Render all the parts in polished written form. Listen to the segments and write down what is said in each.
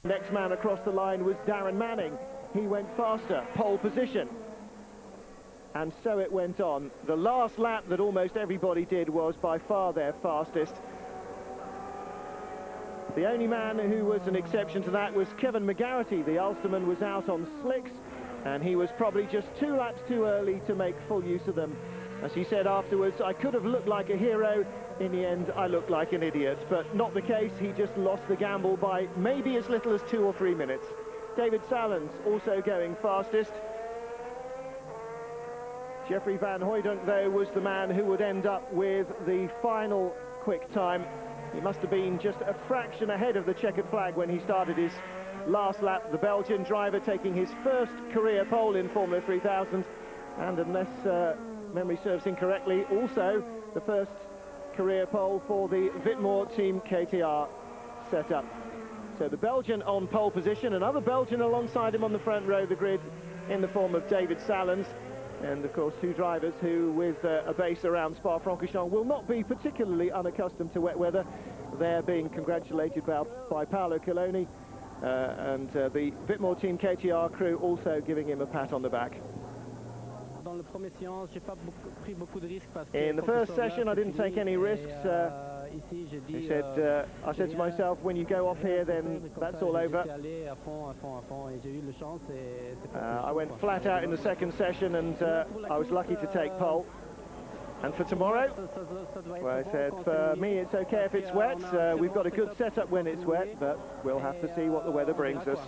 Next man across the line was Darren Manning. He went faster, pole position. And so it went on. The last lap that almost everybody did was by far their fastest. The only man who was an exception to that was Kevin McGarity. The Ulsterman was out on slicks, and he was probably just 2 laps too early to make full use of them. As he said afterwards, I could have looked like a hero. In the end, I looked like an idiot. But not the case. He just lost the gamble by maybe as little as 2 or 3 minutes. David Saelens also going fastest. Geoffrey Van Hooijdonk, though, was the man who would end up with the final quick time. He must have been just a fraction ahead of the checkered flag when he started his last lap. The Belgian driver taking his first career pole in Formula 3000. And unless memory serves incorrectly, also the first career pole for the Wittmore Team KTR setup. So the Belgian on pole position, another Belgian alongside him on the front row of the grid in the form of David Saelens. And of course 2 drivers who, with a base around Spa-Francorchamps, will not be particularly unaccustomed to wet weather. They're being congratulated by Paolo Coloni, and the Wittmore Team KTR crew also giving him a pat on the back. In the first session, I didn't take any risks. He said, I said to myself, when you go off here, then that's all over. I went flat out in the second session, and I was lucky to take pole. And for tomorrow, well, I said, for me, it's okay if it's wet. We've got a good setup when it's wet, but we'll have to see what the weather brings us.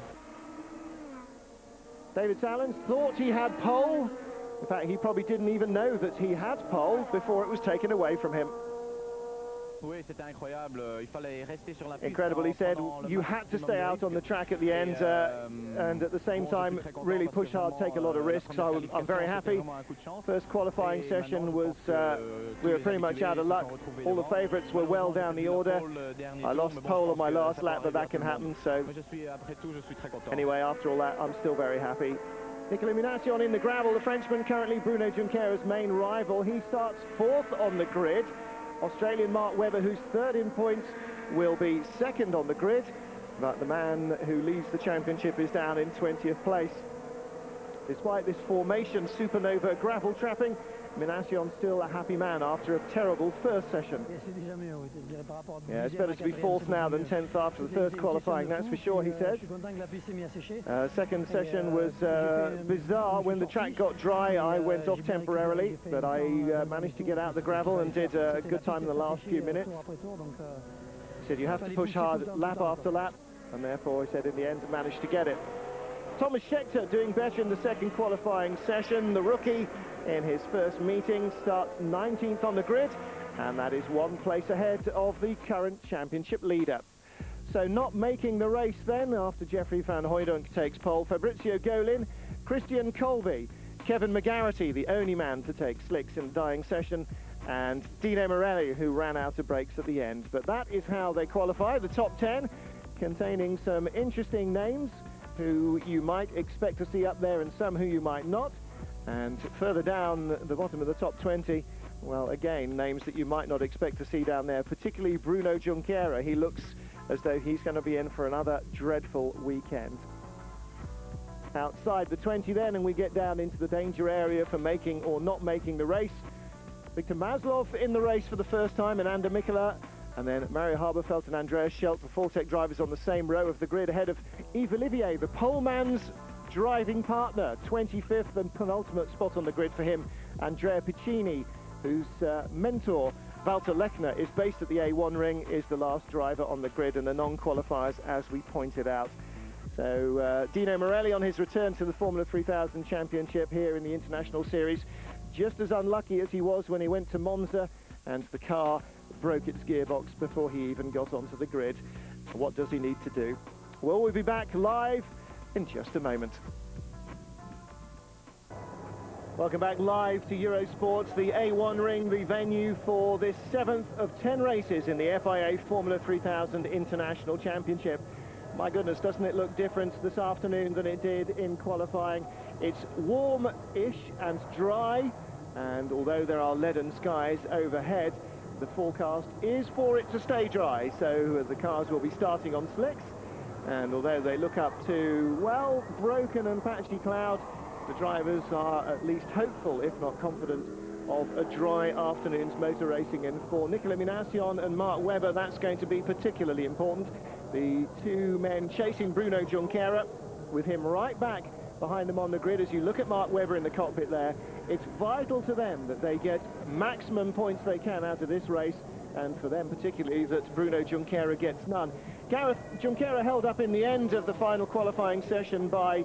David Saelens thought he had pole. In fact, he probably didn't even know that he had pole before it was taken away from him. Incredible, he said. You had to stay out on the track at the end and at the same time really push hard, take a lot of risks. I'm very happy. First qualifying session was, we were pretty much out of luck. All the favourites were well down the order. I lost pole on my last lap, but that can happen. So anyway, after all that, I'm still very happy. Nicolas Minassian in the gravel, the Frenchman, currently Bruno Junqueira's main rival. He starts 4th on the grid. Australian Mark Webber, who's 3rd in points, will be 2nd on the grid, but the man who leads the championship is down in 20th place. Despite this formation supernova gravel trapping, Minassian still a happy man after a terrible first session. Yeah, it's better to be 4th now than 10th after the first qualifying, that's for sure, he says. Second session was bizarre. When the track got dry, I went off temporarily, but I managed to get out the gravel and did a good time in the last few minutes. He said you have to push hard lap after lap, and therefore, he said, in the end, managed to get it. Thomas Scheckter doing better in the second qualifying session. The rookie in his first meeting starts 19th on the grid, and that is 1 place ahead of the current championship leader. So not making the race then after Geoffrey Van Hooijdonk takes pole. Fabrizio Golin, Christian Colby, Kevin McGarity, the only man to take slicks in the dying session, and Dino Morelli, who ran out of brakes at the end. But that is how they qualify. The top 10 containing some interesting names who you might expect to see up there and some who you might not. And further down the bottom of the top 20, well, again, names that you might not expect to see down there, particularly Bruno Junqueira. He looks as though he's going to be in for another dreadful weekend. Outside the 20 then, and we get down into the danger area for making or not making the race. Victor Maslov in the race for the first time, and Ander Mikkola, and then Mario Haberfeld and Andreas Schelt, the Full-Tech drivers on the same row of the grid ahead of Yves Olivier, the poleman's driving partner. 25th and penultimate spot on the grid for him. Andrea Piccini, whose mentor, Walter Lechner, is based at the A1 ring, is the last driver on the grid, and the non-qualifiers, as we pointed out. So Dino Morelli on his return to the Formula 3000 Championship here in the International Series, just as unlucky as he was when he went to Monza and the car broke its gearbox before he even got onto the grid. What does he need to do? Well, we'll be back live in just a moment. Welcome back live to Eurosport, the A1 ring, the venue for this 7th of 10 races in the FIA Formula 3000 International Championship. My goodness, doesn't it look different this afternoon than it did in qualifying? It's warm-ish and dry, and although there are leaden skies overhead, the forecast is for it to stay dry, so the cars will be starting on slicks, And although they look up to, well, broken and patchy cloud, the drivers are at least hopeful, if not confident, of a dry afternoon's motor racing. And for Nicolas Minassian and Mark Webber, that's going to be particularly important. The two men chasing Bruno Junqueira, with him right back behind them on the grid. As you look at Mark Webber in the cockpit there, it's vital to them that they get maximum points they can out of this race, and for them particularly that Bruno Junqueira gets none. Gareth, Junqueira held up in the end of the final qualifying session by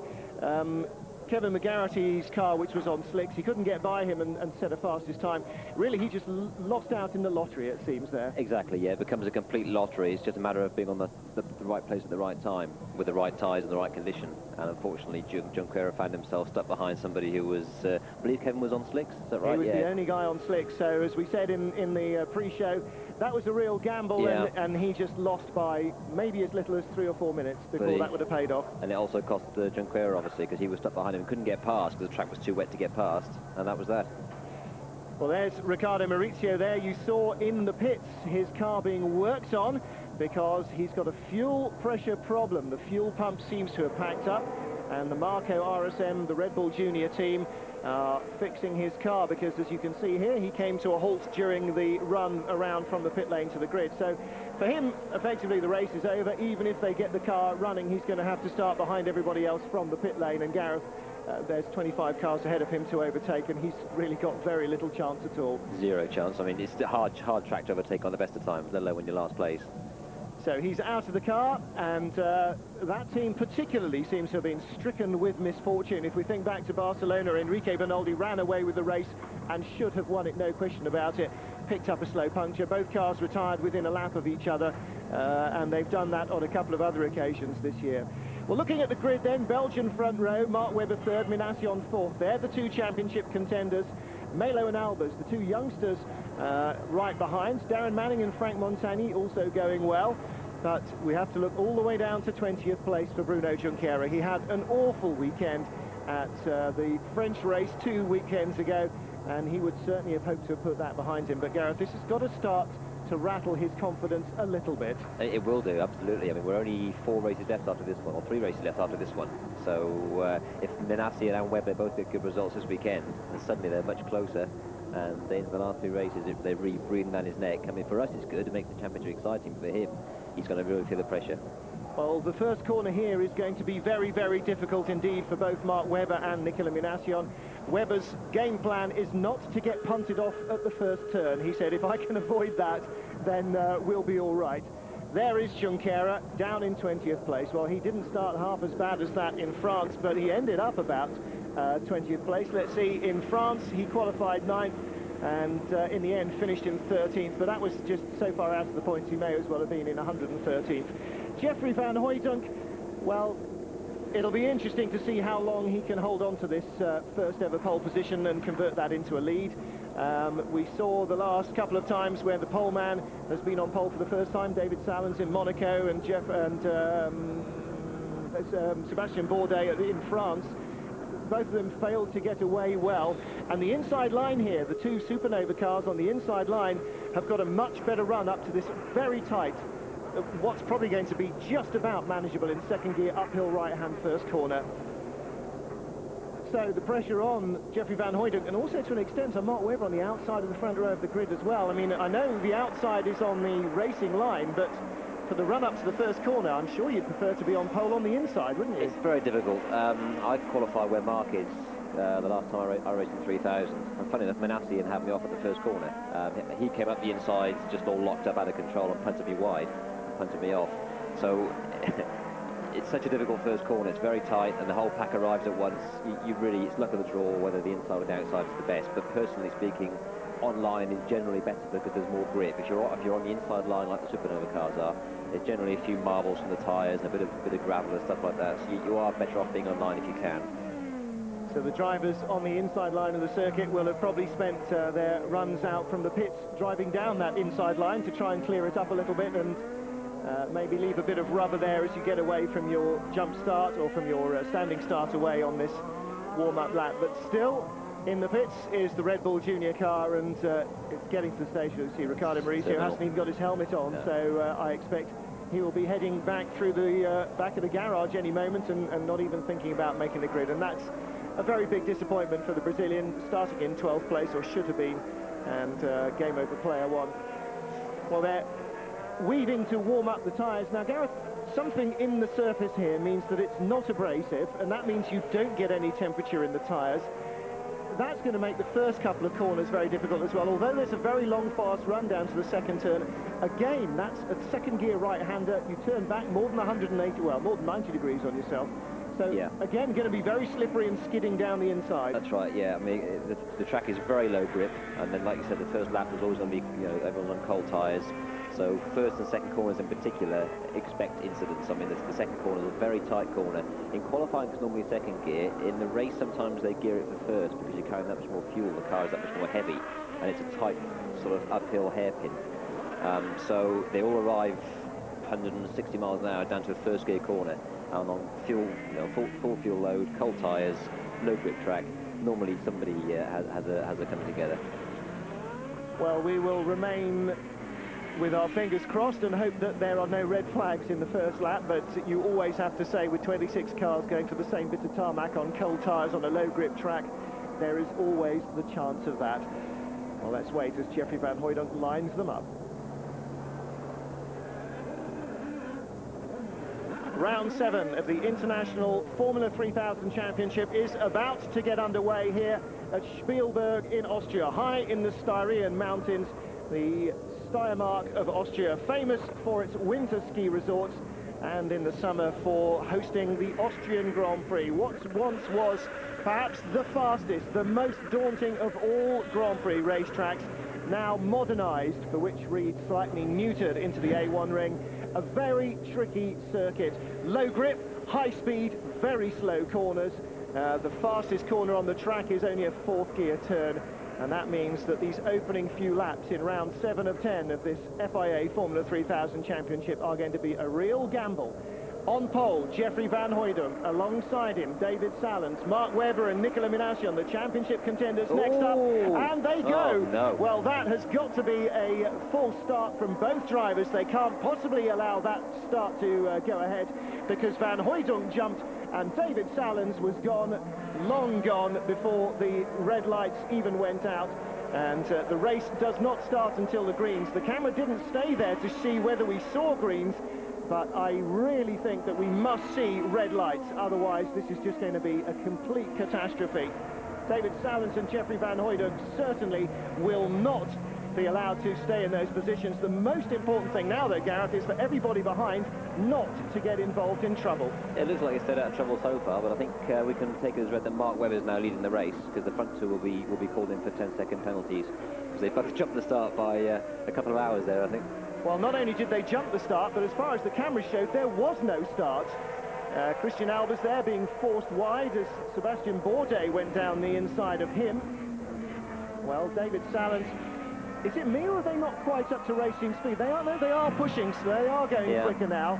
Kevin McGarrity's car, which was on slicks. He couldn't get by him and set a fastest time. Really, he just lost out in the lottery, it seems, there. Exactly, yeah. It becomes a complete lottery. It's just a matter of being on the right place at the right time, with the right tyres and the right condition. And unfortunately, Junqueira found himself stuck behind somebody who was, I believe Kevin was on slicks, is that right? He was the only guy on slicks. So, as we said in the pre-show, that was a real gamble, and he just lost by maybe as little as 3 or 4 minutes before that would have paid off. And it also cost Junqueira, obviously, because he was stuck behind him and couldn't get past because the track was too wet to get past, and that was that. Well, there's Riccardo Maurizio there. You saw in the pits his car being worked on because he's got a fuel pressure problem. The fuel pump seems to have packed up, and the Marco RSM, the Red Bull Junior team, are fixing his car because, as you can see here, he came to a halt during the run around from the pit lane to the grid. So for him, effectively, the race is over. Even if they get the car running, he's going to have to start behind everybody else from the pit lane. And Gareth, there's 25 cars ahead of him to overtake, and he's really got very little chance at all. Zero chance. I mean, it's a hard track to overtake on the best of times, let alone when you're last place. So he's out of the car, and that team particularly seems to have been stricken with misfortune. If we think back to Barcelona, Enrique Bernoldi ran away with the race and should have won it, no question about it. Picked up a slow puncture. Both cars retired within a lap of each other, and they've done that on a couple of other occasions this year. Well, looking at the grid then, Belgian front row, Mark Webber third, Minassian fourth. They're the two championship contenders. Melo and Albers, the two youngsters right behind. Darren Manning and Franck Montagny also going well. But we have to look all the way down to 20th place for Bruno Junqueira. He had an awful weekend at the French race 2 weekends ago, and he would certainly have hoped to have put that behind him. But Gareth, this has got to start to rattle his confidence a little bit. It will do, absolutely. I mean, we're only 4 races left after this one, or 3 races left after this one. So if Minassian and Webber both get good results this weekend, then suddenly they're much closer. And in the last 2 races, if they're really breathing down his neck, I mean, for us it's good. It makes the championship exciting. For him, he's going to really feel the pressure. Well, the first corner here is going to be very, very difficult indeed for both Mark Webber and Nicolas Minassian. Webber's game plan is not to get punted off at the first turn. He said, if I can avoid that, then we'll be all right. There is Junqueira down in 20th place. Well, he didn't start half as bad as that in France, but he ended up about 20th place. Let's see, in France, he qualified 9th. And in the end finished in 13th, but that was just so far out of the points he may as well have been in 113th. Jeffrey Van Hooydonk, well, it'll be interesting to see how long he can hold on to this first ever pole position and convert that into a lead. We saw the last couple of times where the pole man has been on pole for the first time, David Saelens in Monaco and Sébastien Bourdais in France. Both of them failed to get away well, and the inside line here, the two Supernova cars on the inside line have got a much better run up to this very tight, what's probably going to be just about manageable in second gear uphill right-hand first corner. So the pressure on Jeffrey Van Hooydonk, and also to an extent on Mark Webber on the outside of the front row of the grid as well. I mean, I know the outside is on the racing line, but for the run-up to the first corner, I'm sure you'd prefer to be on pole on the inside, wouldn't you? It's very difficult. I qualify where Mark is the last time I raced in 3000. And funny enough, Minassian had me off at the first corner. He came up the inside, just all locked up out of control and punted me wide, punted me off. So it's such a difficult first corner. It's very tight, and the whole pack arrives at once. You really, it's luck of the draw whether the inside or the outside is the best. But personally speaking, online is generally better because there's more grip. If you're on the inside line like the Supernova cars are, there's generally a few marbles from the tyres and a bit of gravel and stuff like that. So you are better off being online if you can. So the drivers on the inside line of the circuit will have probably spent their runs out from the pits driving down that inside line to try and clear it up a little bit and maybe leave a bit of rubber there as you get away from your jump start or from your standing start away on this warm-up lap. But still, in the pits is the Red Bull Junior car, and it's getting to the stage where you see Riccardo Maurizio hasn't even got his helmet on, so I expect he will be heading back through the back of the garage any moment and not even thinking about making the grid. And that's a very big disappointment for the Brazilian, starting in 12th place, or should have been, and game over player one. Well, they're weaving to warm up the tyres. Now, Gareth, something in the surface here means that it's not abrasive, and that means you don't get any temperature in the tyres. That's going to make the first couple of corners very difficult as well, although there's a very long, fast run down to the second turn. Again, that's a second gear right-hander. You turn back more than 180, well, more than 90 degrees on yourself. So, yeah, again, going to be very slippery and skidding down the inside. That's right, yeah. I mean, the track is very low grip, and then, like you said, the first lap was always going to be, you know, everyone's on cold tyres. So first and second corners in particular, expect incidents. I mean, the second corner is a very tight corner. In qualifying, it's normally second gear. In the race, sometimes they gear it for first because you're carrying that much more fuel. The car is that much more heavy, and it's a tight sort of uphill hairpin. So they all arrive 160 miles an hour down to the first gear corner, and on fuel, you know, full fuel load, cold tyres, low grip track. Normally, somebody has a coming together. Well, we will remain with our fingers crossed and hope that there are no red flags in the first lap, but you always have to say, with 26 cars going for the same bit of tarmac on cold tyres on a low grip track, there is always the chance of that. Well, let's wait as Jeffrey Van Hooydonk lines them up. Round 7 of the International Formula 3000 Championship is about to get underway here at Spielberg in Austria, high in the Styrian Mountains. The Steiermark of Austria, famous for its winter ski resorts, and in the summer for hosting the Austrian Grand Prix. What once was perhaps the fastest, the most daunting of all Grand Prix racetracks, now modernised, for which reads slightly neutered into the A1 ring. A very tricky circuit. Low grip, high speed, very slow corners. The fastest corner on the track is only a fourth gear turn. And that means that these opening few laps in round 7 of 10 of this FIA Formula 3000 Championship are going to be a real gamble. On pole, Jeffrey Van Hooydonk. Alongside him, David Saelens, Mark Webber and Nicolas Minassian, the championship contenders next up. And they go. Oh, no. Well, that has got to be a full start from both drivers. They can't possibly allow that start to go ahead, because Van Hooydonk jumped and David Saelens was gone, long gone, before the red lights even went out. And the race does not start until the greens. The camera didn't stay there to see whether we saw greens, but I really think that we must see red lights, otherwise this is just going to be a complete catastrophe. David Saelens and Jeffrey Van Hooydonk certainly will not be allowed to stay in those positions. The most important thing now, though, Gareth, is for everybody behind not to get involved in trouble. It looks like he's stayed out of trouble so far, but I think we can take it as read that Mark Webber is now leading the race, because the front two will be called in for 10-second penalties, because they both jumped the start by a couple of hours there, I think. Well, not only did they jump the start, but as far as the camera showed, there was no start. Christijan Albers there being forced wide as Sébastien Bourdais went down the inside of him. Well, David Saelens, is it me or are they not quite up to racing speed? They are, no, they are pushing, so they are going quicker now.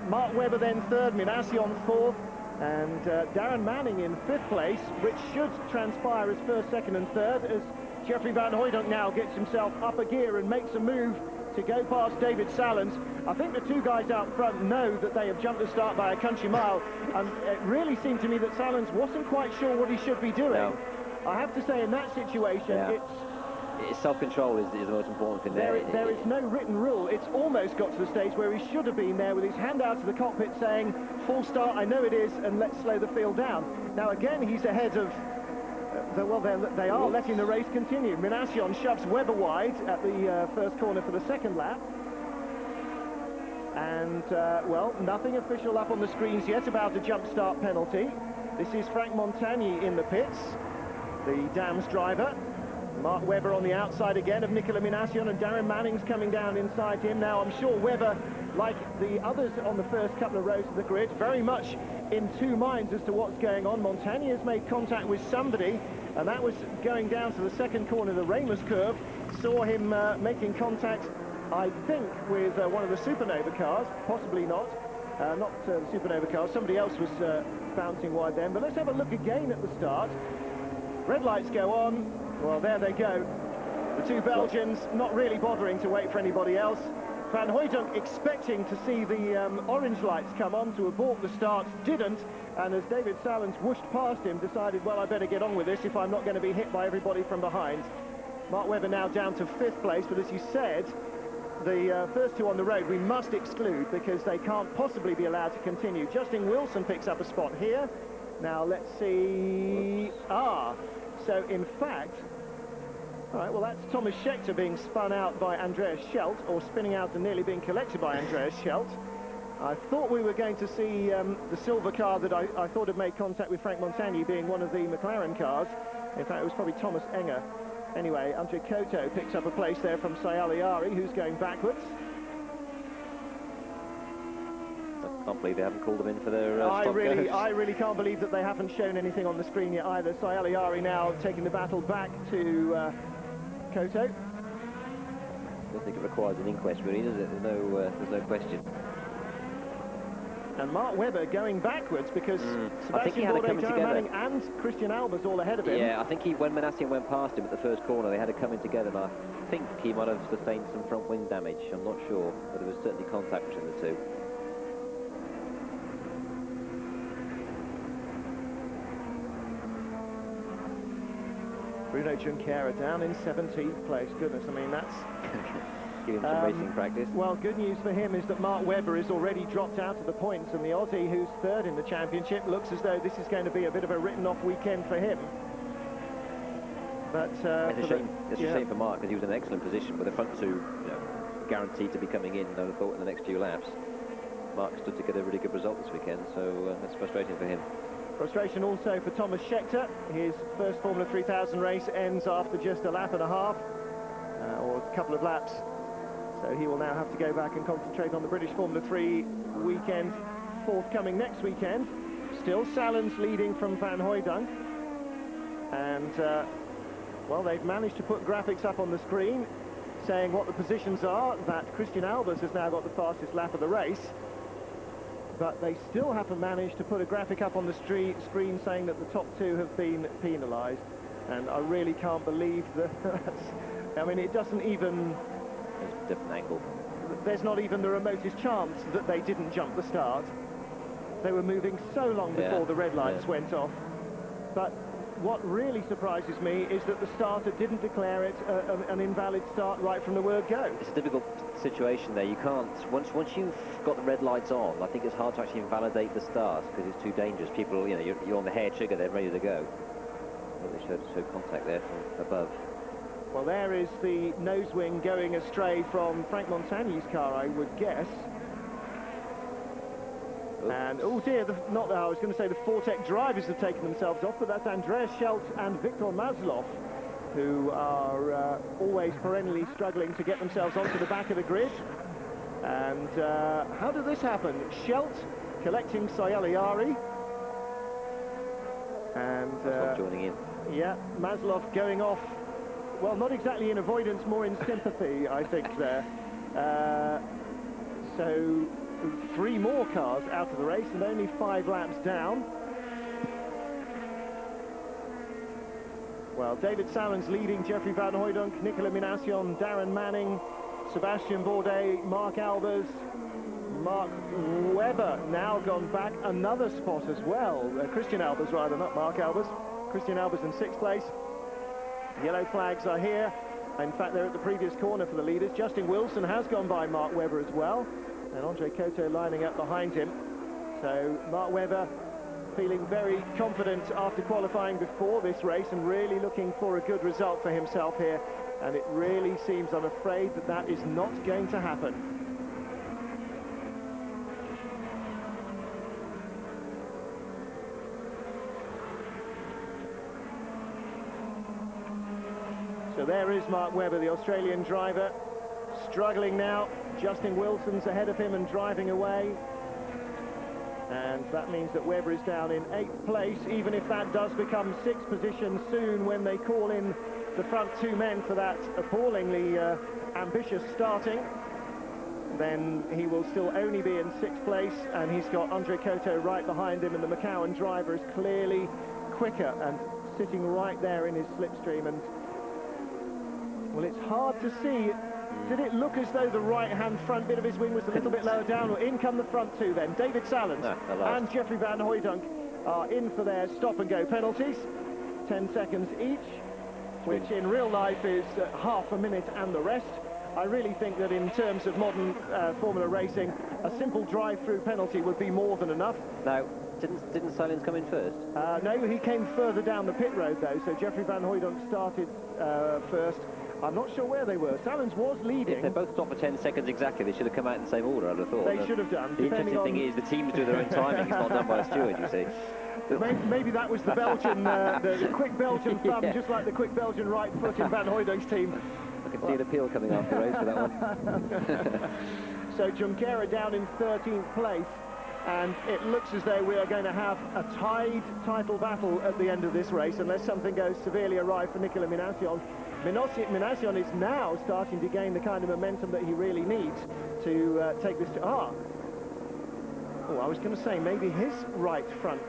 Mark Webber then third, Minassian fourth, and Darren Manning in fifth place, which should transpire as first, second and third, as Jeffrey Van Hooydonk now gets himself up a gear and makes a move to go past David Saelens. I think the two guys out front know that they have jumped the start by a country mile, and it really seemed to me that Saelens wasn't quite sure what he should be doing. No. I have to say, in that situation, it's self-control is the most important thing there. There is no written rule. It's almost got to the stage where he should have been there with his hand out to the cockpit saying, full start, I know it is, and let's slow the field down. Now again, he's ahead of they are letting the race continue. Minassian shoves Webber wide at the first corner for the second lap. And, well, nothing official up on the screens yet about a jump start penalty. This is Franck Montagny in the pits, the Dams driver. Mark Webber on the outside again of Nicolas Minassian, and Darren Manning's coming down inside him. Now, I'm sure Webber, like the others on the first couple of rows of the grid, very much in two minds as to what's going on. Montagny has made contact with somebody, and that was going down to the second corner of the Ramus curve. Saw him making contact, I think, with one of the Supernova cars, possibly not the Supernova car. Somebody else was bouncing wide then. But let's have a look again at the start. Red lights go on. Well, there they go. The two Belgians not really bothering to wait for anybody else. Van Hooijdonk expecting to see the orange lights come on to abort the start, didn't, and as David Saelens whooshed past him, decided, well, I better get on with this if I'm not going to be hit by everybody from behind. Mark Webber now down to 5th place, but as you said, the first two on the road we must exclude because they can't possibly be allowed to continue. Justin Wilson picks up a spot here. Now let's see... so in fact... All right, well, that's Thomas Schechter being spun out by Andreas Schelt, or spinning out and nearly being collected by Andreas Schelt. I thought we were going to see the silver car that I thought had made contact with Franck Montagny being one of the McLaren cars. In fact, it was probably Thomas Enge. Anyway, Enge Koto picks up a place there from Saelens, who's going backwards. I can't believe they haven't called them in for their I really can't believe that they haven't shown anything on the screen yet either. Saelens now taking the battle back to Koto. I don't think it requires an inquest, really, does it? There's no question. And Mark Webber going backwards because Sébastien, Bourdais, Darren Manning and Christijan Albers all ahead of him. Yeah, I think when Minassian went past him at the first corner, they had it coming together, and I think he might have sustained some front wing damage. I'm not sure, but there was certainly contact between the two. Bruno Junqueira down in 17th place. Goodness, I mean, that's... Give him some racing practice. Well, good news for him is that Mark Webber is already dropped out of the points, and the Aussie, who's 3rd in the championship, looks as though this is going to be a bit of a written-off weekend for him. But it's a shame for Mark, because he was in an excellent position with the front two, guaranteed to be coming in, I would have thought, in the next few laps. Mark stood to get a really good result this weekend, so that's frustrating for him. Frustration also for Thomas Schechter. His first Formula 3000 race ends after just a lap and a half, or a couple of laps. So he will now have to go back and concentrate on the British Formula 3 weekend, forthcoming next weekend. Still Saelens leading from Van Hooijdonk. And, well, they've managed to put graphics up on the screen saying what the positions are, that Christijan Albers has now got the fastest lap of the race. But they still haven't managed to put a graphic up on the screen saying that the top two have been penalised. And I really can't believe that. I mean, it doesn't even... There's a different angle. There's not even the remotest chance that they didn't jump the start. They were moving so long before the red lights went off. But what really surprises me is that the starter didn't declare it an invalid start right from the word go. It's a difficult situation there. You can't, once you've got the red lights on, I think it's hard to actually invalidate the start because it's too dangerous. People, you're on the hair trigger, they're ready to go. Well, they showed contact there from above. Well, there is the nose wing going astray from Franck Montagny's car, I would guess. Oops. And, oh dear, I was going to say the Fortec drivers have taken themselves off, but that's Andreas Schelt and Victor Maslov, who are always perennially struggling to get themselves onto the back of the grid. And how did this happen? Schelt collecting Saelens. And joining in. Yeah, Maslov going off. Well, not exactly in avoidance, more in sympathy, I think, there. So, 3 more cars out of the race and only 5 laps down. Well, David Saelens leading Jeffrey Van Hooijdonk, Nicolas Minassian, Darren Manning, Sébastien Bourdais, Mark Albers, Mark Webber now gone back another spot as well. Christijan Albers, rather, not Mark Albers. Christijan Albers in 6th place. Yellow flags are here. In fact, they're at the previous corner for the leaders. Justin Wilson has gone by Mark Webber as well. And Enge Koto lining up behind him. So Mark Webber feeling very confident after qualifying before this race and really looking for a good result for himself here. And it really seems, I'm afraid, that is not going to happen. So there is Mark Webber, the Australian driver, struggling now. Justin Wilson's ahead of him and driving away. And that means that Webber is down in 8th place, even if that does become 6th position soon when they call in the front 2 men for that appallingly ambitious starting. Then he will still only be in 6th place, and he's got Enge Koto right behind him, and the McLaren driver is clearly quicker and sitting right there in his slipstream. And Well, it's hard to see. Did it look as though the right-hand front bit of his wing was a little bit lower down? Or in come the front two then. David Saelens and Geoffrey Van Hooijdonk are in for their stop-and-go penalties. 10 seconds each, which in real life is half a minute and the rest. I really think that in terms of modern Formula racing, a simple drive-through penalty would be more than enough. Now, didn't Saelens come in first? No, he came further down the pit road, though, so Geoffrey Van Hooijdonk started first. I'm not sure where they were. Saelens was leading. If they both stopped for 10 seconds exactly, they should have come out in the same order, I'd have thought. They should have done. The interesting thing is the teams do their own timing. It's not done by a steward, you see. Maybe that was the Belgian, the quick Belgian thumb, just like the quick Belgian right foot in Van Hooijdonk's team. I can see an appeal coming after the race for that one. So Junqueira down in 13th place, and it looks as though we are going to have a tied title battle at the end of this race, unless something goes severely awry for Nicolas Minassian. Minassian is now starting to gain the kind of momentum that he really needs to take this to... Oh, I was going to say, maybe his right front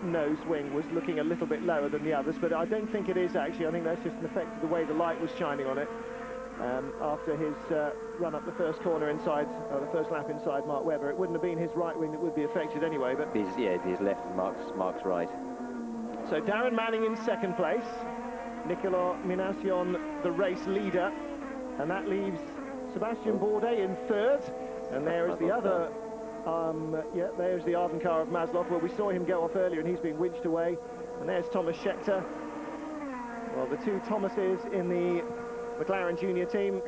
nose wing was looking a little bit lower than the others, but I don't think it is actually. I think that's just an effect of the way the light was shining on it after his run up the first corner inside, the first lap inside Mark Webber. It wouldn't have been his right wing that would be affected anyway, but... His left, Mark's right. So Darren Manning in second place, Nicolas Minassian the race leader, and that leaves Sébastien Bourdais in third, and there is the other... there's the Arden car of Maslow. Well, we saw him go off earlier and he's being winched away. And there's Thomas Scheckter. Well, the two Thomases in the McLaren Junior team.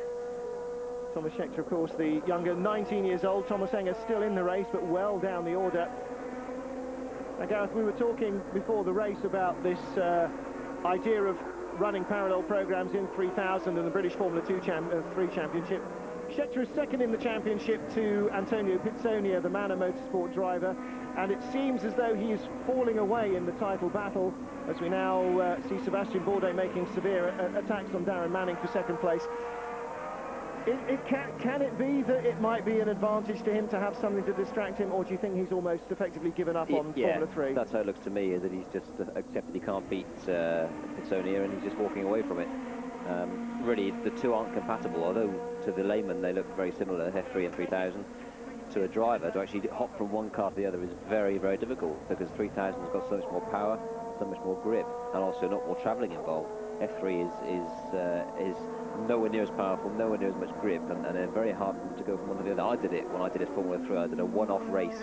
Thomas Scheckter, of course, the younger, 19 years old. Thomas Enge still in the race, but well down the order. Now, Gareth, we were talking before the race about this idea of running parallel programs in 3000 and the British Formula 3 Championship. Scheckter is second in the championship to Antonio Pizzonia, the Manor Motorsport driver, and it seems as though he is falling away in the title battle as we now see Sébastien Bourdais making severe attacks on Darren Manning for second place. Can it be that it might be an advantage to him to have something to distract him, or do you think he's almost effectively given up on Formula 3? That's how it looks to me, is that he's just accepted he can't beat Pizzonia and he's just walking away from it. Really, the two aren't compatible, although to the layman they look very similar, F3 and 3000. To a driver, to actually hop from one car to the other is very, very difficult, because 3000's got so much more power, so much more grip, and also not more travelling involved. F3 is nowhere near as powerful, nowhere near as much grip, and very hard to go from one to the other. I did it when I did a Formula 3. I did a one-off race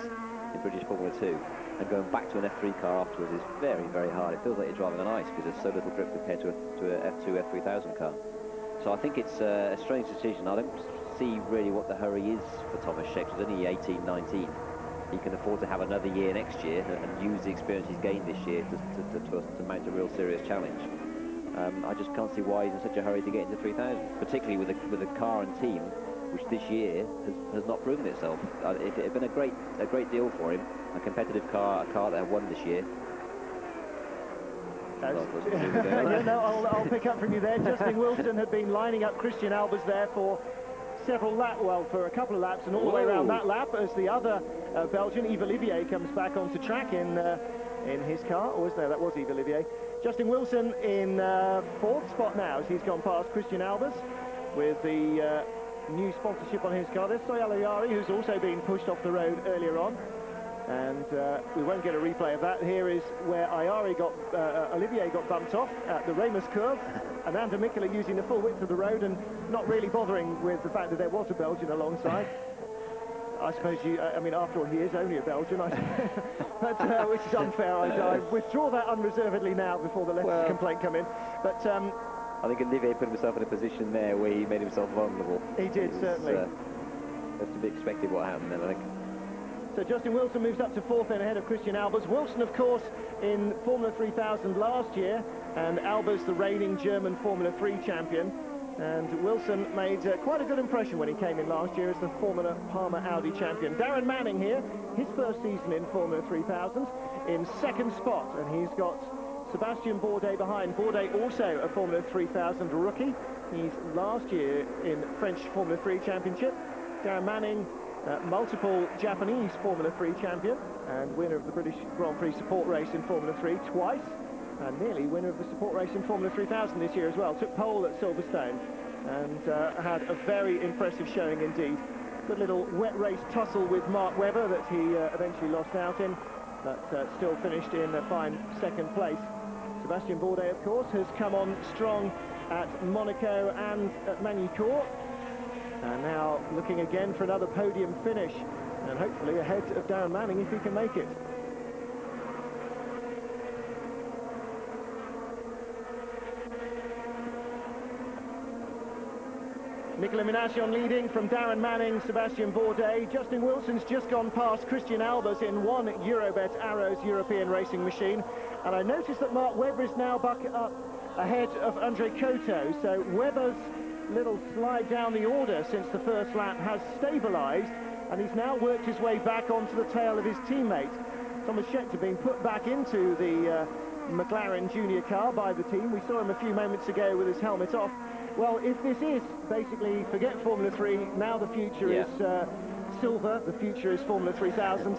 in British Formula 2, and going back to an F3 car afterwards is very, very hard. It feels like you're driving on ice because there's so little grip compared to an F2, F3000 car. So I think it's a strange decision. I don't see really what the hurry is for Thomas Scheckter. He's only 18, 19. He can afford to have another year next year and use the experience he's gained this year to mount a real serious challenge. I just can't see why he's in such a hurry to get into 3000, particularly with a car and team which this year has not proven itself. It had been a great deal for him, a competitive car, a car that had won this year. I'll pick up from you there. Justin Wilson had been lining up Christijan Albers there for several laps, well, for a couple of laps, and all the way around that lap as the other Belgian, Yves Olivier, comes back onto track in his car. Or was there? That was Yves Olivier. Justin Wilson in fourth spot now as he's gone past Christijan Albers with the new sponsorship on his car. There's Soyal Ayari, who's also been pushed off the road earlier on. And we won't get a replay of that. Here is where Olivier got bumped off at the Remus curve. And Andy Mikkola using the full width of the road and not really bothering with the fact that there was a Belgian alongside. I suppose I mean, after all, he is only a Belgian, but which is unfair. I withdraw that unreservedly now before the letters of complaint come in. But I think Olivier put himself in a position there where he made himself vulnerable. He did, certainly. That's to be expected what happened then, I think. So Justin Wilson moves up to fourth then ahead of Christijan Albers. Wilson, of course, in Formula 3000 last year, and Albers the reigning German Formula 3 champion. And Wilson made quite a good impression when he came in last year as the Formula Palmer Audi champion. Darren Manning here, his first season in Formula 3000, in second spot, and he's got Sébastien Bourdais behind. Bourdais also a Formula 3000 rookie. He's last year in French Formula 3 championship. Darren Manning, multiple Japanese Formula 3 champion and winner of the British Grand Prix support race in Formula 3 twice, and nearly winner of the support race in Formula 3000 this year as well. Took pole at Silverstone. and had a very impressive showing indeed. Good little wet race tussle with Mark Webber that he eventually lost out in, but still finished in a fine second place. Sébastien Bourdais, of course, has come on strong at Monaco and at Magny-Cours, and now looking again for another podium finish, and hopefully ahead of Darren Manning if he can make it. Nicolas Minassian leading from Darren Manning, Sébastien Bourdais. Justin Wilson's just gone past Christijan Albers in one Eurobet Arrows European racing machine. And I noticed that Mark Webber is now back up ahead of Enge Coto. So Webber's little slide down the order since the first lap has stabilised, and he's now worked his way back onto the tail of his teammate. Thomas Scheckter being put back into the McLaren junior car by the team. We saw him a few moments ago with his helmet off. Well, if this is basically, forget Formula 3, now the future is silver, the future is Formula 3000.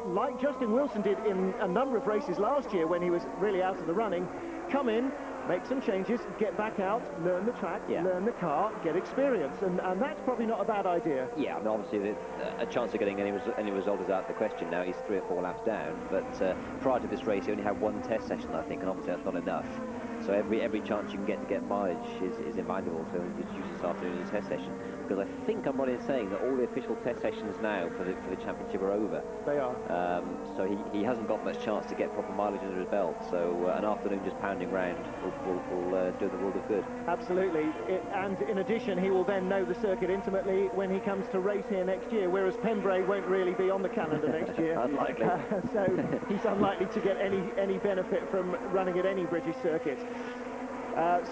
Like Justin Wilson did in a number of races last year when he was really out of the running, come in, make some changes, get back out, learn the track, learn the car, get experience, and that's probably not a bad idea. Yeah, I mean, obviously a chance of getting any result is out of the question now. He's 3 or 4 laps down, but prior to this race he only had 1 test session, I think, and obviously that's not enough. So every chance you can get to get mileage is invaluable, so it's used this afternoon in his test session. Because I think I'm right in saying that all the official test sessions now for the championship are over. They are. So he hasn't got much chance to get proper mileage under his belt. So an afternoon just pounding round will do the world of good. Absolutely. And in addition, he will then know the circuit intimately when he comes to race here next year, whereas Pembrey won't really be on the calendar next year. Unlikely. So he's unlikely to get any benefit from running at any British circuit.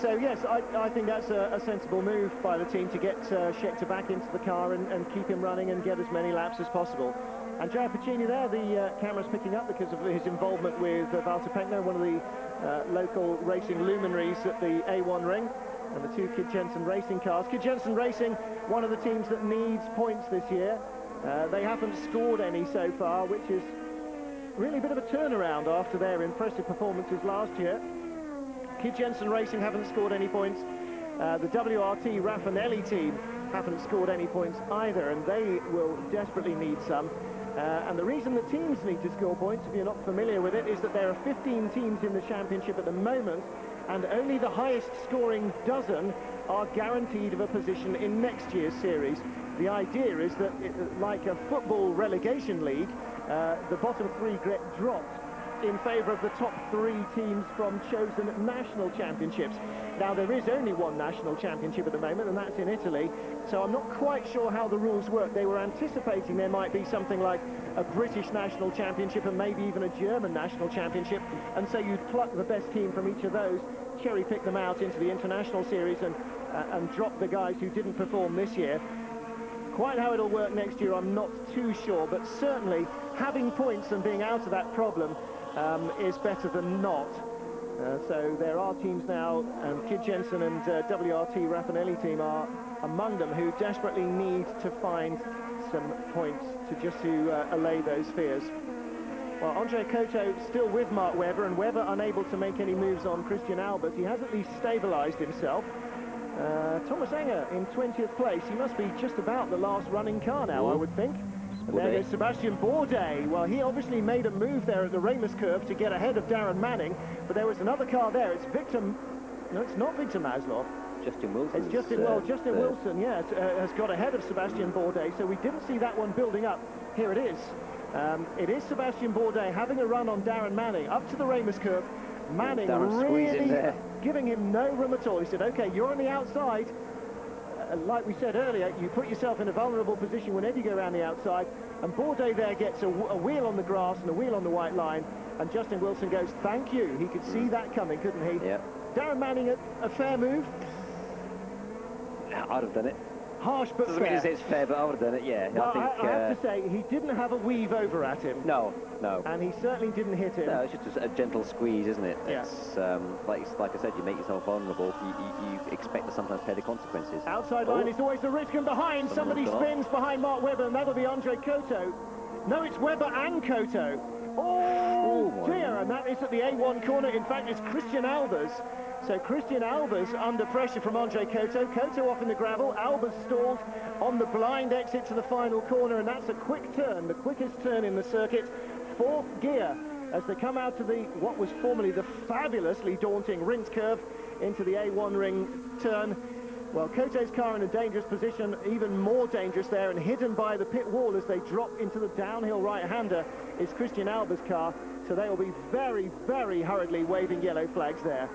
So yes, I think that's a sensible move by the team to get Scheckter back into the car and keep him running and get as many laps as possible. Andrea Piccini there, the camera's picking up because of his involvement with Walter Peckner, one of the local racing luminaries at the A1 ring, and the 2 Kid Jensen Racing cars. Kid Jensen Racing, one of the teams that needs points this year. They haven't scored any so far, which is really a bit of a turnaround after their impressive performances last year. Kid Jensen Racing haven't scored any points. The WRT Raffinelli team haven't scored any points either, and they will desperately need some. And the reason that teams need to score points, if you're not familiar with it, is that there are 15 teams in the championship at the moment, and only the highest scoring dozen are guaranteed of a position in next year's series. The idea is that, like a football relegation league, the bottom 3 get dropped in favour of the top 3 teams from chosen national championships. Now, there is only one national championship at the moment, and that's in Italy, so I'm not quite sure how the rules work. They were anticipating there might be something like a British national championship and maybe even a German national championship, and so you'd pluck the best team from each of those, cherry-pick them out into the international series and drop the guys who didn't perform this year. Quite how it'll work next year, I'm not too sure, but certainly having points and being out of that problem is better than not. So there are teams now, and Kid Jensen and WRT Raffinelli team are among them, who desperately need to find some points to allay those fears. Well, Enge Coto still with Mark Webber, and Webber unable to make any moves on Christijan Albers. He has at least stabilised himself. Thomas Enge in 20th place. He must be just about the last running car now, I would think. And there goes Sébastien Bourdais. Well, he obviously made a move there at the Ramus curve to get ahead of Darren Manning, but there was another car there. It's Victor... No, it's not Victor Maslov. Justin Wilson. It's Justin Wilson, yes, has got ahead of Sébastien Bourdais, so we didn't see that one building up. Here it is. It is Sébastien Bourdais having a run on Darren Manning up to the Ramus curve. Manning really giving him no room at all. He said, OK, you're on the outside. Like we said earlier, you put yourself in a vulnerable position whenever you go around the outside, and Bourdais there gets a wheel on the grass and a wheel on the white line, and Justin Wilson goes, thank you. He could see that coming, couldn't he? Yeah. Darren Manning, a fair move? I'd have done it. Harsh but fair. Doesn't mean it's fair, but I would have done it, yeah. Well, I have to say, he didn't have a weave over at him. No. And he certainly didn't hit him. No, it's just a gentle squeeze, isn't it? Yeah. It's, like I said, you make yourself vulnerable. You expect to sometimes pay the consequences. Outside line is always the risk, and behind, somebody spins behind Mark Webber, and that'll be Enge Coto. No, it's Webber and Coto. Oh dear, and that is at the A1 corner. In fact, it's Christijan Albers. So Christijan Albers under pressure from Andre Koto. Koto off in the gravel. Albers stalled on the blind exit to the final corner, and that's a quick turn, the quickest turn in the circuit. Fourth gear as they come out to the what was formerly the fabulously daunting rings curve into the A1 ring turn. Well, Koto's car in a dangerous position, even more dangerous there, and hidden by the pit wall as they drop into the downhill right-hander is Christijan Albers' car. So they will be very, very hurriedly waving yellow flags there.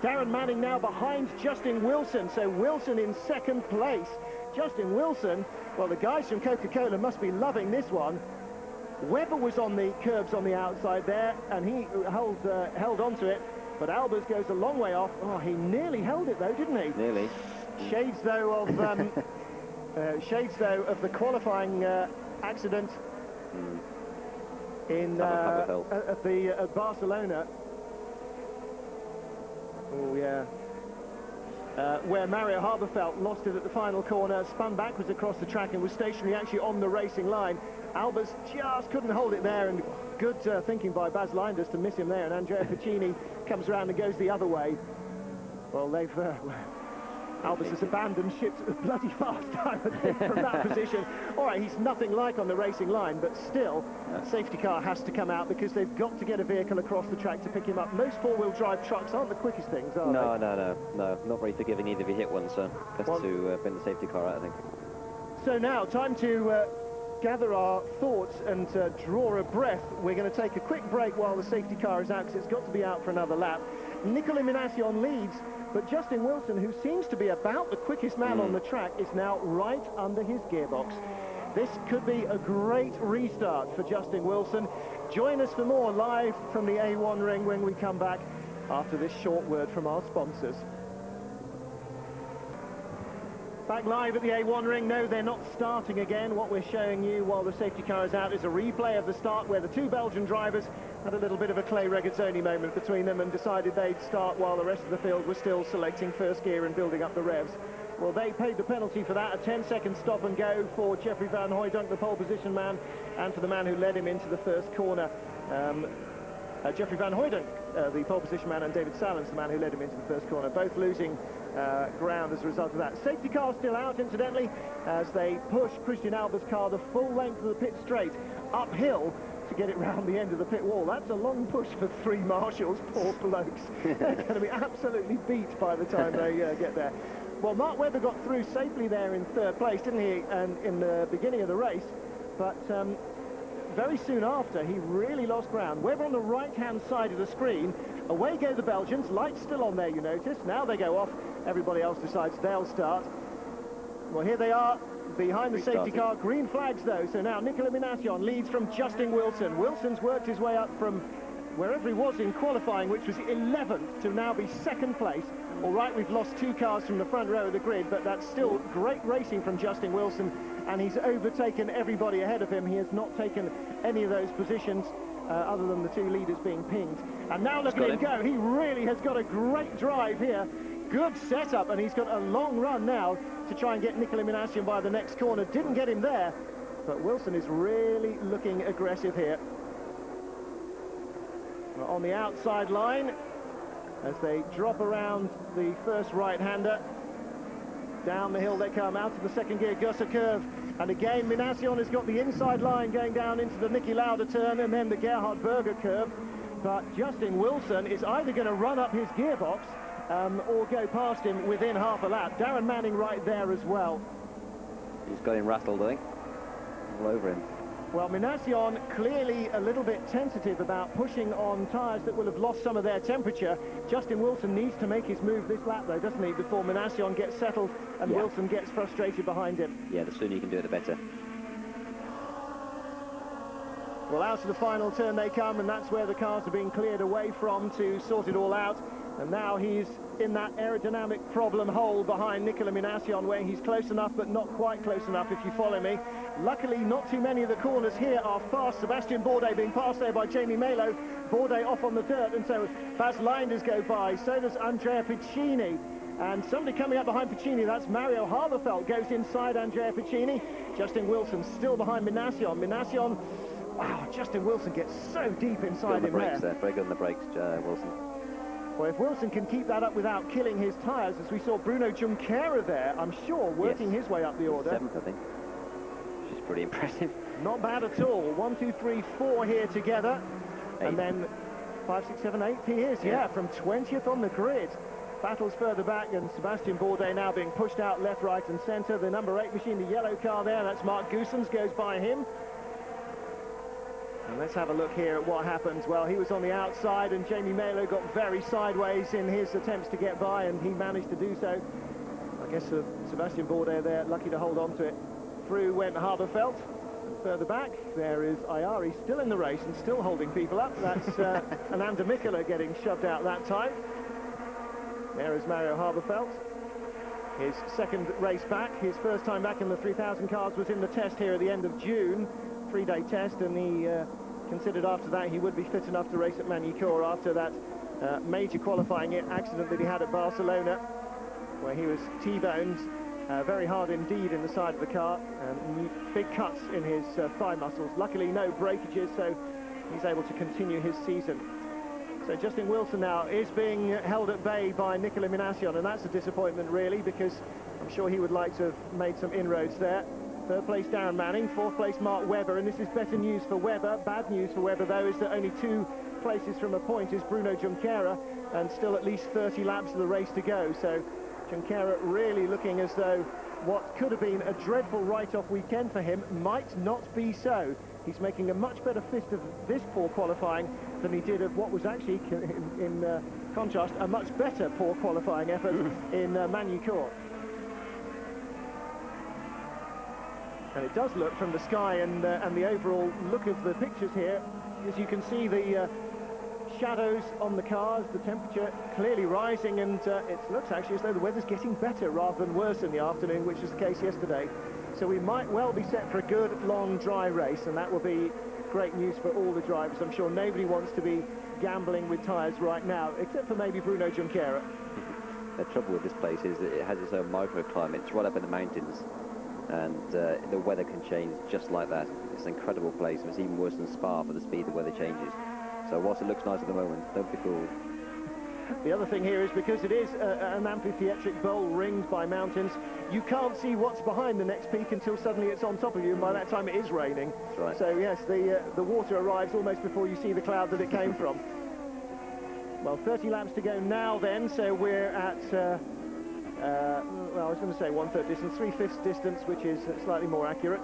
Darren Manning now behind Justin Wilson, so Wilson in second place. Justin Wilson, well, the guys from Coca-Cola must be loving this one. Webber was on the curbs on the outside there, and he held onto it, but Albers goes a long way off. Oh, he nearly held it though, didn't he? Nearly. Shades though of the qualifying accident in at Barcelona. Oh yeah. Where Mario Haberfeld lost it at the final corner, spun backwards across the track and was stationary actually on the racing line. Albers just couldn't hold it there, and good thinking by Baz Linders to miss him there, and Andrea Piccini comes around and goes the other way. Well, they've... Albers has abandoned ship at a bloody fast time, I think, from that position. All right, he's nothing like on the racing line, but still, safety car has to come out because they've got to get a vehicle across the track to pick him up. Most four-wheel drive trucks aren't the quickest things, are they? No, not very forgiving either if you hit one, so best to bring the safety car out, I think. So now, time to gather our thoughts and draw a breath. We're going to take a quick break while the safety car is out, because it's got to be out for another lap. Nicolas Minassian leads, but Justin Wilson, who seems to be about the quickest man on the track, is now right under his gearbox. This could be a great restart for Justin Wilson. Join us for more live from the A1 ring when we come back after this short word from our sponsors. Back live at the A1 ring. No, they're not starting again. What we're showing you while the safety car is out is a replay of the start where the two Belgian drivers had a little bit of a Clay Regazzoni moment between them and decided they'd start while the rest of the field was still selecting first gear and building up the revs. Well, they paid the penalty for that, a 10-second stop and go for Jeffrey Van Hooydonk, the pole position man, and for the man who led him into the first corner. Jeffrey Van Hooydonk, the pole position man, and David Saelens, the man who led him into the first corner, both losing ground as a result of that. Safety car still out, incidentally, as they push Christijan Albers' car the full length of the pit straight uphill to get it round the end of the pit wall. That's a long push for three marshals, poor blokes. They're going to be absolutely beat by the time they get there. Well, Mark Webber got through safely there in third place, didn't he, in the beginning of the race, but very soon after, he really lost ground. Webber on the right-hand side of the screen. Away go the Belgians. Lights still on there, you notice. Now they go off. Everybody else decides they'll start. Well, here they are, behind the safety car. Green flags, though. So now Nicolas Minassian leads from Justin Wilson. Wilson's worked his way up from wherever he was in qualifying, which was 11th, to now be second place. All right, we've lost two cars from the front row of the grid, but that's still great racing from Justin Wilson, and he's overtaken everybody ahead of him. He has not taken any of those positions other than the two leaders being pinged. And now look at him go. He really has got a great drive here. Good setup, and he's got a long run now to try and get Nicolas Minassian by the next corner. Didn't get him there, but Wilson is really looking aggressive here. Well, on the outside line, as they drop around the first right-hander. Down the hill they come, out of the second gear, Gusser curve. And again, Minassian has got the inside line going down into the Niki Lauda turn and then the Gerhard Berger curve. But Justin Wilson is either going to run up his gearbox or go past him within half a lap. Darren Manning right there as well. He's got him rattled, I think. All over him. Well, Minassian clearly a little bit tentative about pushing on tyres that will have lost some of their temperature. Justin Wilson needs to make his move this lap, though, doesn't he, before Minassian gets settled and Wilson gets frustrated behind him. Yeah, the sooner you can do it, the better. Well, out to the final turn they come, and that's where the cars are being cleared away from to sort it all out. And now he's in that aerodynamic problem hole behind Nicolas Minassian, where he's close enough but not quite close enough, if you follow me. Luckily, not too many of the corners here are fast. Sébastien Bourdais being passed there by Jamie Malo. Bourdais off on the dirt, and so Baz Linders go by. So does Andrea Piccini. And somebody coming up behind Piccini, that's Mario Haberfeld, goes inside Andrea Piccini. Justin Wilson still behind Minassian. Minassian, wow, Justin Wilson gets so deep inside him there. Very good on the brakes, Wilson. Well, if Wilson can keep that up without killing his tyres, as we saw Bruno Junqueira there, I'm sure, working his way up the order. 7th, I think. Which is pretty impressive. Not bad at all. 1, 2, 3, 4 here together. 8. And then 5, 6, 7, 8 he is, yeah, from 20th on the grid. Battles further back, and Sébastien Bourdais now being pushed out left, right and centre. The number 8 machine, the yellow car there, that's Mark Goossens, goes by him. And let's have a look here at what happens. Well, he was on the outside, and Jamie Malo got very sideways in his attempts to get by, and he managed to do so. I guess Sébastien Bourdais there, lucky to hold on to it. Through went Harberfeld. Further back, there is Ayari still in the race and still holding people up. That's Ananda Mikkola getting shoved out that time. There is Mario Harberfeld. His second race back. His first time back in the 3000 cars was in the test here at the end of June. 3-day test, and he considered after that he would be fit enough to race at Magny-Cours after that major qualifying accident that he had at Barcelona, where he was T-boned very hard indeed in the side of the car, and big cuts in his thigh muscles. Luckily no breakages, so he's able to continue his season. So Justin Wilson now is being held at bay by Nicolas Minassian, and that's a disappointment really, because I'm sure he would like to have made some inroads there. Third place Darren Manning, fourth place Mark Webber, and this is better news for Webber. Bad news for Webber though is that only 2 places from a point is Bruno Junqueira, and still at least 30 laps of the race to go. So Junqueira really looking as though what could have been a dreadful write-off weekend for him might not be so. He's making a much better fist of this poor qualifying than he did of what was actually, in contrast, a much better poor qualifying effort in Magny-Cours. And it does look from the sky and the overall look of the pictures here, as you can see the shadows on the cars, the temperature clearly rising, and it looks actually as though the weather's getting better rather than worse in the afternoon, which was the case yesterday. So we might well be set for a good, long, dry race, and that will be great news for all the drivers. I'm sure nobody wants to be gambling with tyres right now, except for maybe Bruno Junqueira. The trouble with this place is that it has its own microclimate. It's right up in the mountains, and the weather can change just like that. It's an incredible place, and it's even worse than Spa for the speed the weather changes. So whilst it looks nice at the moment, don't be fooled. The other thing here is because it is an amphitheatric bowl ringed by mountains, you can't see what's behind the next peak until suddenly it's on top of you, and by that time it is raining. That's right. So yes, the water arrives almost before you see the cloud that it came from. Well, 30 laps to go now then, so we're at, well, I was going to say 1/3 distance, 3/5 distance, which is slightly more accurate.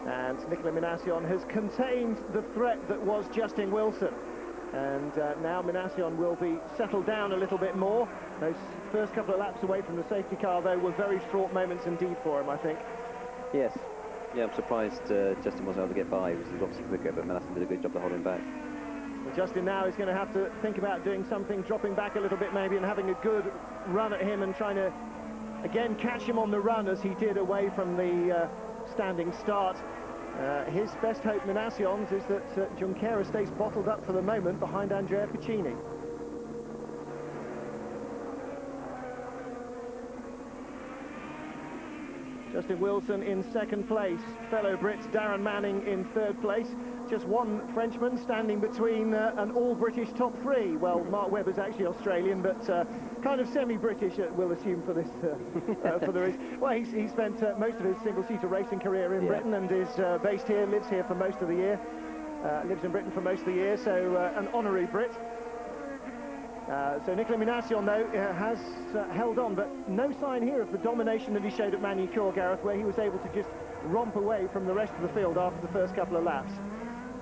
And Nicolas Minassian has contained the threat that was Justin Wilson. And now Minassian will be settled down a little bit more. Those first couple of laps away from the safety car, though, were very fraught moments indeed for him, I think. Yes. Yeah, I'm surprised Justin wasn't able to get by. He was obviously quicker, but Minassian did a good job to hold him back. Well, Justin now is going to have to think about doing something, dropping back a little bit maybe, and having a good run at him and trying to, again, catch him on the run as he did away from the standing start. His best hope, Minassian's, is that Junqueira stays bottled up for the moment behind Andrea Piccini. Justin Wilson in second place, fellow Brits Darren Manning in third place. Just one Frenchman standing between an all-British top 3. Well, Mark Webber's actually Australian, but kind of semi-British, we'll assume for this, for the race. Well, he spent most of his single-seater racing career in Britain and is based here, lives here for most of the year. Lives in Britain for most of the year, so an honorary Brit. So Nicolas Minassian, though, has held on, but no sign here of the domination that he showed at Magny-Cours, Gareth, where he was able to just romp away from the rest of the field after the first couple of laps.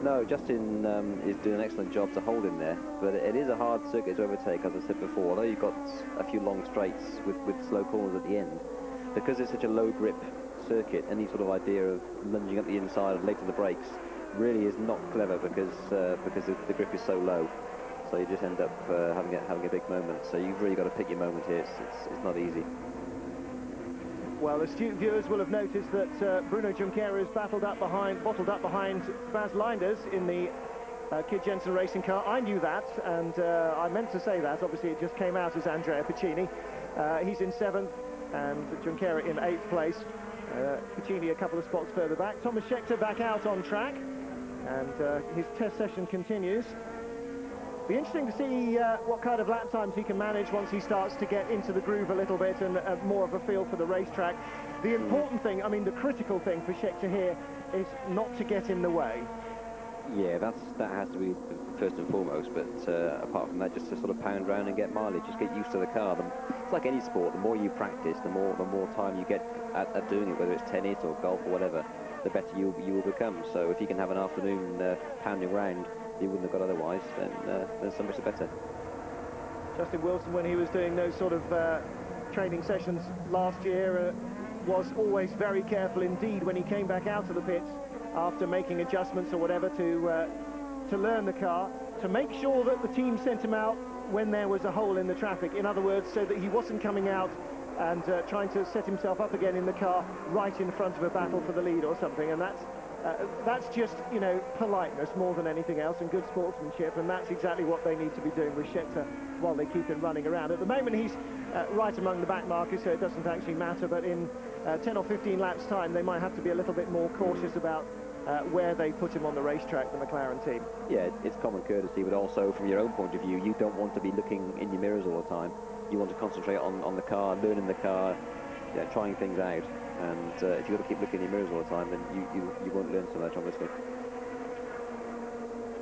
No, Justin is doing an excellent job to hold him there, but it is a hard circuit to overtake, as I said before. Although you've got a few long straights with slow corners at the end, because it's such a low grip circuit, any sort of idea of lunging up the inside late to the brakes really is not clever, because the grip is so low. So you just end up having a big moment. So you've really got to pick your moment here. It's not easy. Well, astute viewers will have noticed that Bruno Junqueira is bottled up behind Bas Leinders in the Kid Jensen racing car. I knew that, and I meant to say that. Obviously, it just came out as Andrea Piccini. He's in 7th, and Junqueira in 8th place. Piccini a couple of spots further back. Thomas Scheckter back out on track, and his test session continues. Be interesting to see what kind of lap times he can manage once he starts to get into the groove a little bit and more of a feel for the racetrack. The important thing, I mean, the critical thing for Scheckter here is not to get in the way. Yeah, that has to be first and foremost, but apart from that, just to sort of pound around and get mileage, just get used to the car. It's like any sport, the more you practice, the more time you get at doing it, whether it's tennis or golf or whatever, the better you will become. So if you can have an afternoon pounding around you wouldn't have got otherwise, then so much the better. Justin Wilson, when he was doing those sort of training sessions last year, was always very careful indeed when he came back out of the pits after making adjustments or whatever to learn the car, to make sure that the team sent him out when there was a hole in the traffic. In other words, so that he wasn't coming out and trying to set himself up again in the car right in front of a battle for the lead or something. And that's just, you know, politeness more than anything else and good sportsmanship, and that's exactly what they need to be doing with Scheckter while they keep him running around. At the moment he's right among the back markers, so it doesn't actually matter, but in 10 or 15 laps time they might have to be a little bit more cautious about where they put him on the racetrack, the McLaren team. Yeah, it's common courtesy, but also from your own point of view, you don't want to be looking in your mirrors all the time. You want to concentrate on the car, learning the car, trying things out. And if you've got to keep looking in your mirrors all the time, then you won't learn so much, obviously.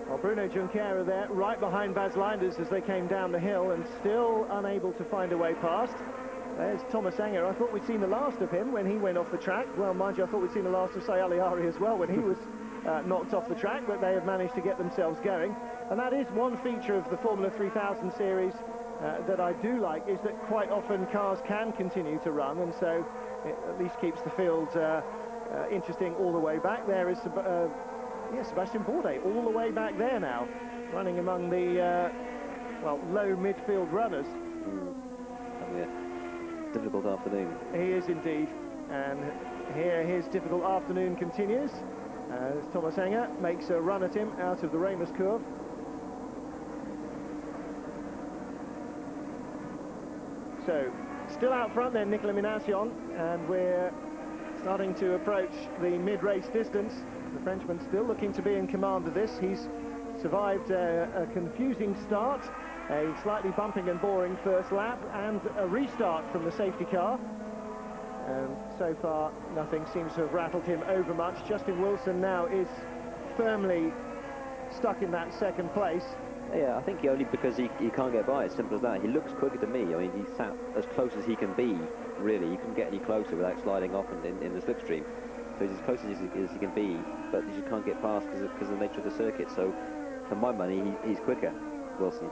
Well, Bruno Junqueira there, right behind Bas Leinders as they came down the hill, and still unable to find a way past. There's Tomas Enge. I thought we'd seen the last of him when he went off the track. Well, mind you, I thought we'd seen the last of Saelens as well when he was knocked off the track, but they have managed to get themselves going. And that is one feature of the Formula 3000 series that I do like, is that quite often cars can continue to run, and so it at least keeps the field interesting all the way back. There is Sébastien Bourdais all the way back there now, running among the low midfield runners. Having a difficult afternoon. He is indeed, and here his difficult afternoon continues as Tomas Enge makes a run at him out of the Remus curve. So, still out front then, Nicolas Minassian, and we're starting to approach the mid-race distance. The Frenchman still looking to be in command of this. He's survived a confusing start, a slightly bumping and boring first lap, and a restart from the safety car. And so far, nothing seems to have rattled him over much. Justin Wilson now is firmly stuck in that second place. Yeah, I think only because he can't get by, as simple as that. He looks quicker to me. I mean, he sat as close as he can be, really. You couldn't get any closer without sliding off in the slipstream. So he's as close as he can be, but he just can't get past because of the nature of the circuit. So, for my money, he's quicker, Wilson.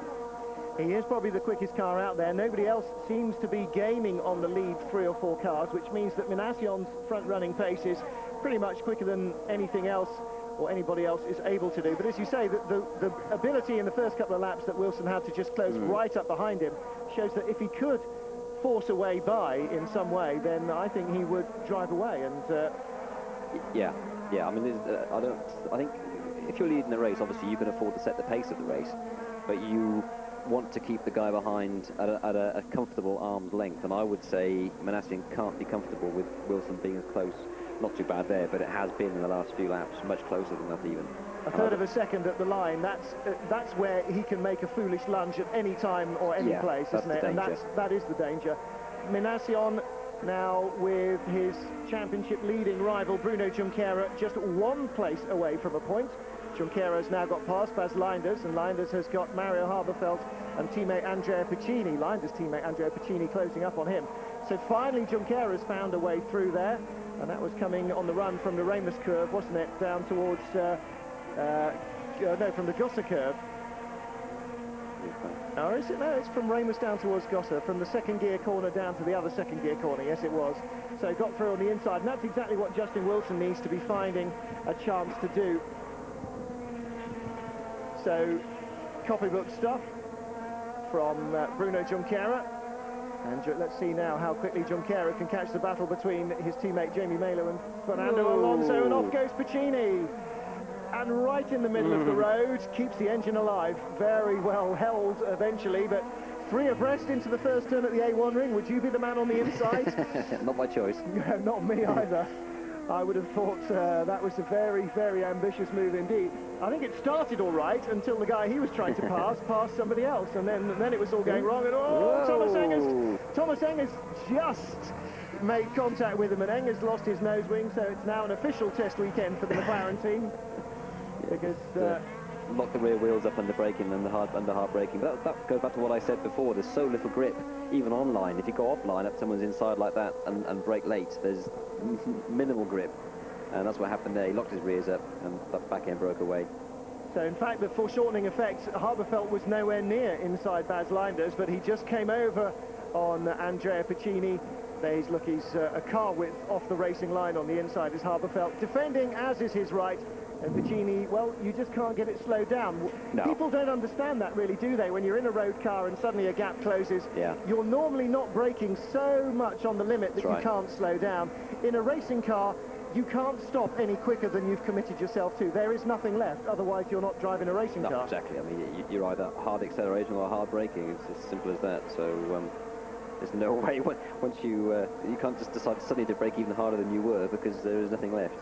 He is probably the quickest car out there. Nobody else seems to be gaining on the lead 3 or 4 cars, which means that Minassian's front-running pace is pretty much quicker than anything else or anybody else is able to do. But as you say, the ability in the first couple of laps that Wilson had to just close right up behind him shows that if he could force a way by in some way, then I think he would drive away. And yeah. I mean, I think if you're leading the race, obviously you can afford to set the pace of the race, but you want to keep the guy behind at a comfortable arm's length. And I would say Minassian can't be comfortable with Wilson being as close. Not too bad there, but it has been in the last few laps much closer than that even. A third of a second at the line, that's where he can make a foolish lunge at any time or any place, isn't it? And that is the danger. Minassian now with his championship leading rival Bruno Junqueira just 1 place away from a point. Junqueira has now got past Bas Leinders, and Leinders has got Mario Haberfeld and teammate Andrea Piccini. Leinders' teammate Andrea Piccini closing up on him. So finally Junqueira has found a way through there, and that was coming on the run from the Remus curve, wasn't it? Down towards, no, from the Gossa curve. Or is it? No, it's from Remus down towards Gossa, from the second gear corner down to the other second gear corner. Yes, it was. So got through on the inside, and that's exactly what Justin Wilson needs to be finding a chance to do. So, copybook stuff from Bruno Junqueira. And let's see now how quickly Junqueira can catch the battle between his teammate Jamie Melo and Fernando Alonso, and off goes Piccini. And right in the middle of the road, keeps the engine alive. Very well held eventually, but 3 abreast into the first turn at the A1 ring. Would you be the man on the inside? Not my choice. Not me either. I would have thought that was a very, very ambitious move indeed. I think it started all right until the guy he was trying to pass passed somebody else, and then it was all going wrong. And Thomas Enge's just made contact with him, and Enge's lost his nose wing, so it's now an official test weekend for the McLaren team. Because lock the rear wheels up under braking and under hard braking. But that goes back to what I said before. There's so little grip, even online. If you go offline up someone's inside like that and brake late, there's minimal grip. And that's what happened there. He locked his rears up and that back end broke away. So in fact, the foreshortening effect, Harbourfeld was nowhere near inside Baz Leinders, but he just came over on Andrea Piccini. He's a car width off the racing line on the inside is Harbourfeld. Defending, as is his right. And Piccini, well, you just can't get it slowed down. No. People don't understand that, really, do they? When you're in a road car and suddenly a gap closes, you're normally not braking so much on the limit that you can't slow down. In a racing car, you can't stop any quicker than you've committed yourself to. There is nothing left, otherwise you're not driving a racing car. Exactly. I mean, you're either hard acceleration or hard braking. It's as simple as that. So there's no way once you can't just decide suddenly to brake even harder than you were because there is nothing left.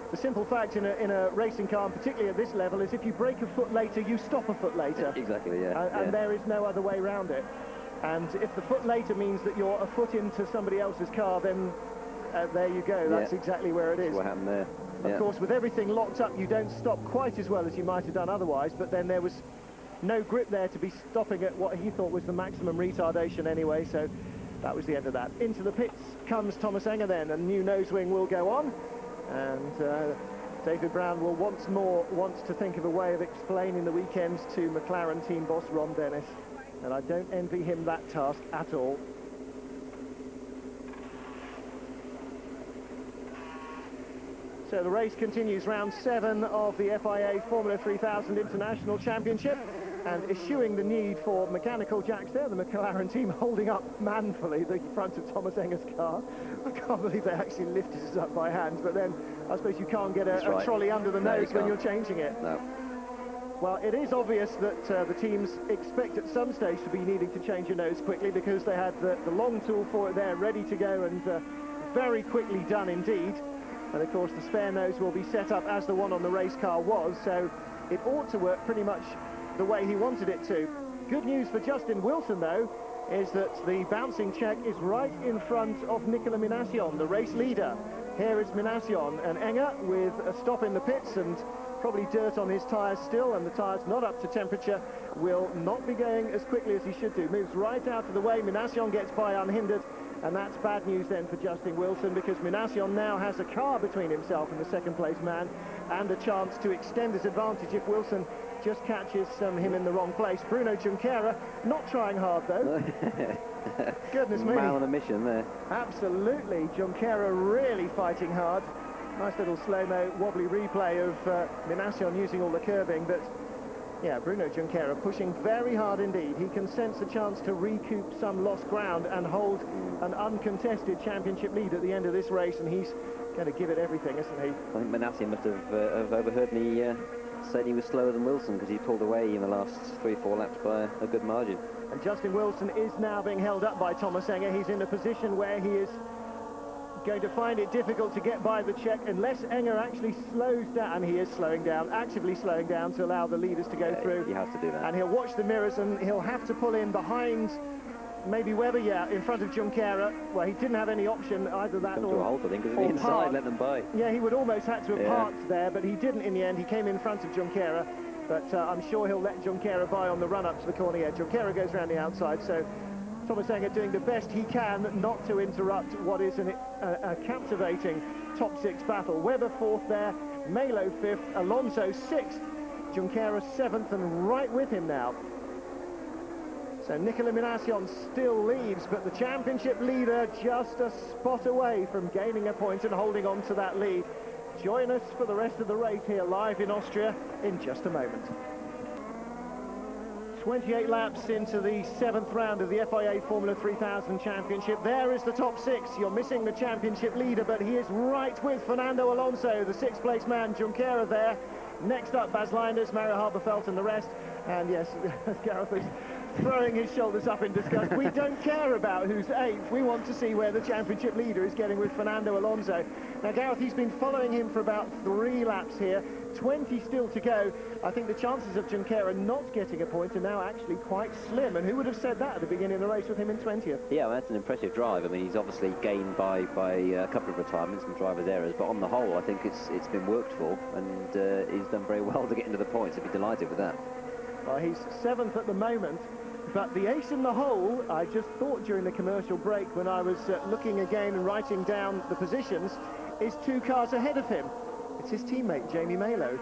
The simple fact in a racing car, and particularly at this level, is if you brake a foot later, you stop a foot later. Exactly, yeah. And there is no other way around it. And if the foot later means that you're a foot into somebody else's car, then there you go. That's exactly where it is. That's what happened there. Of course, with everything locked up, you don't stop quite as well as you might have done otherwise, but then there was no grip there to be stopping at what he thought was the maximum retardation anyway, so that was the end of that. Into the pits comes Thomas Enge then, and new nose wing will go on. And David Brown will once more wants to think of a way of explaining the weekends to McLaren team boss Ron Dennis. And I don't envy him that task at all. So the race continues, round 7 of the FIA Formula 3000 International Championship, and eschewing the need for mechanical jacks there, the McLaren team holding up manfully the front of Thomas Enge's car. I can't believe they actually lifted us up by hand, but then I suppose you can't get a trolley under the nose when you're changing it. No. Well, it is obvious that the teams expect at some stage to be needing to change your nose quickly, because they had the long tool for it there ready to go, and very quickly done indeed. And of course the spare nose will be set up as the one on the race car was, so it ought to work pretty much the way he wanted it to. Good news for Justin Wilson though is that the bouncing check is right in front of Nicolas Minassian, the race leader. Here is Minassian, and Enge with a stop in the pits and probably dirt on his tyres still, and the tyres not up to temperature, will not be going as quickly as he should do. Moves right out of the way, Minassian gets by unhindered, and that's bad news then for Justin Wilson, because Minassian now has a car between himself and the second place man, and a chance to extend his advantage if Wilson just catches him in the wrong place. Bruno Junqueira not trying hard though. Goodness me. Man on a mission there. Absolutely, Junqueira really fighting hard. Nice little slow-mo wobbly replay of Minassian using all the curbing, but yeah, Bruno Junqueira pushing very hard indeed. He can sense a chance to recoup some lost ground and hold an uncontested championship lead at the end of this race, and he's going to give it everything, isn't he? I think Minassian must have overheard me saying he was slower than Wilson, because he pulled away in the last 3-4 laps by a good margin. And Justin Wilson is now being held up by Thomas Enge. He's in a position where he is going to find it difficult to get by the check unless Enge actually slows down, and he is slowing down, actively slowing down to allow the leaders to go through. He has to do that. And he'll watch the mirrors, and he'll have to pull in behind maybe Webber, in front of Junqueira. Well, he didn't have any option, either that or... to a halt, I think, because the inside let them by. Yeah, he would almost had to have parked there, but he didn't in the end. He came in front of Junqueira, but I'm sure he'll let Junqueira by on the run-up to the corner. Yeah, Junqueira goes around the outside, so Thomas Enge doing the best he can not to interrupt what is a captivating top 6 battle. Webber 4th there, Melo 5th, Alonso 6th, Junqueira 7th, and right with him now. So Nicolas Minassian still leads, but the championship leader just a spot away from gaining a point and holding on to that lead. Join us for the rest of the race here live in Austria in just a moment. 28 laps into the 7th round of the FIA Formula 3000 Championship. There is the top 6. You're missing the championship leader, but he is right with Fernando Alonso, the 6th place man, Junqueira there. Next up, Baz Leinders, Mario Harbourveld and the rest. And yes, as Gareth has throwing his shoulders up in disgust. We don't care about who's 8th. We want to see where the championship leader is getting with Fernando Alonso. Now, Gareth, he's been following him for about 3 laps here. 20 still to go. I think the chances of Junqueira not getting a point are now actually quite slim. And who would have said that at the beginning of the race with him in 20th? Yeah, well, that's an impressive drive. I mean, he's obviously gained by a couple of retirements and drivers' errors, but on the whole, I think it's been worked for, and he's done very well to get into the points. I'd be delighted with that. Well, he's 7th at the moment, but the ace in the hole, I just thought during the commercial break when I was looking again and writing down the positions, is 2 cars ahead of him. It's his teammate, Jamie Malo.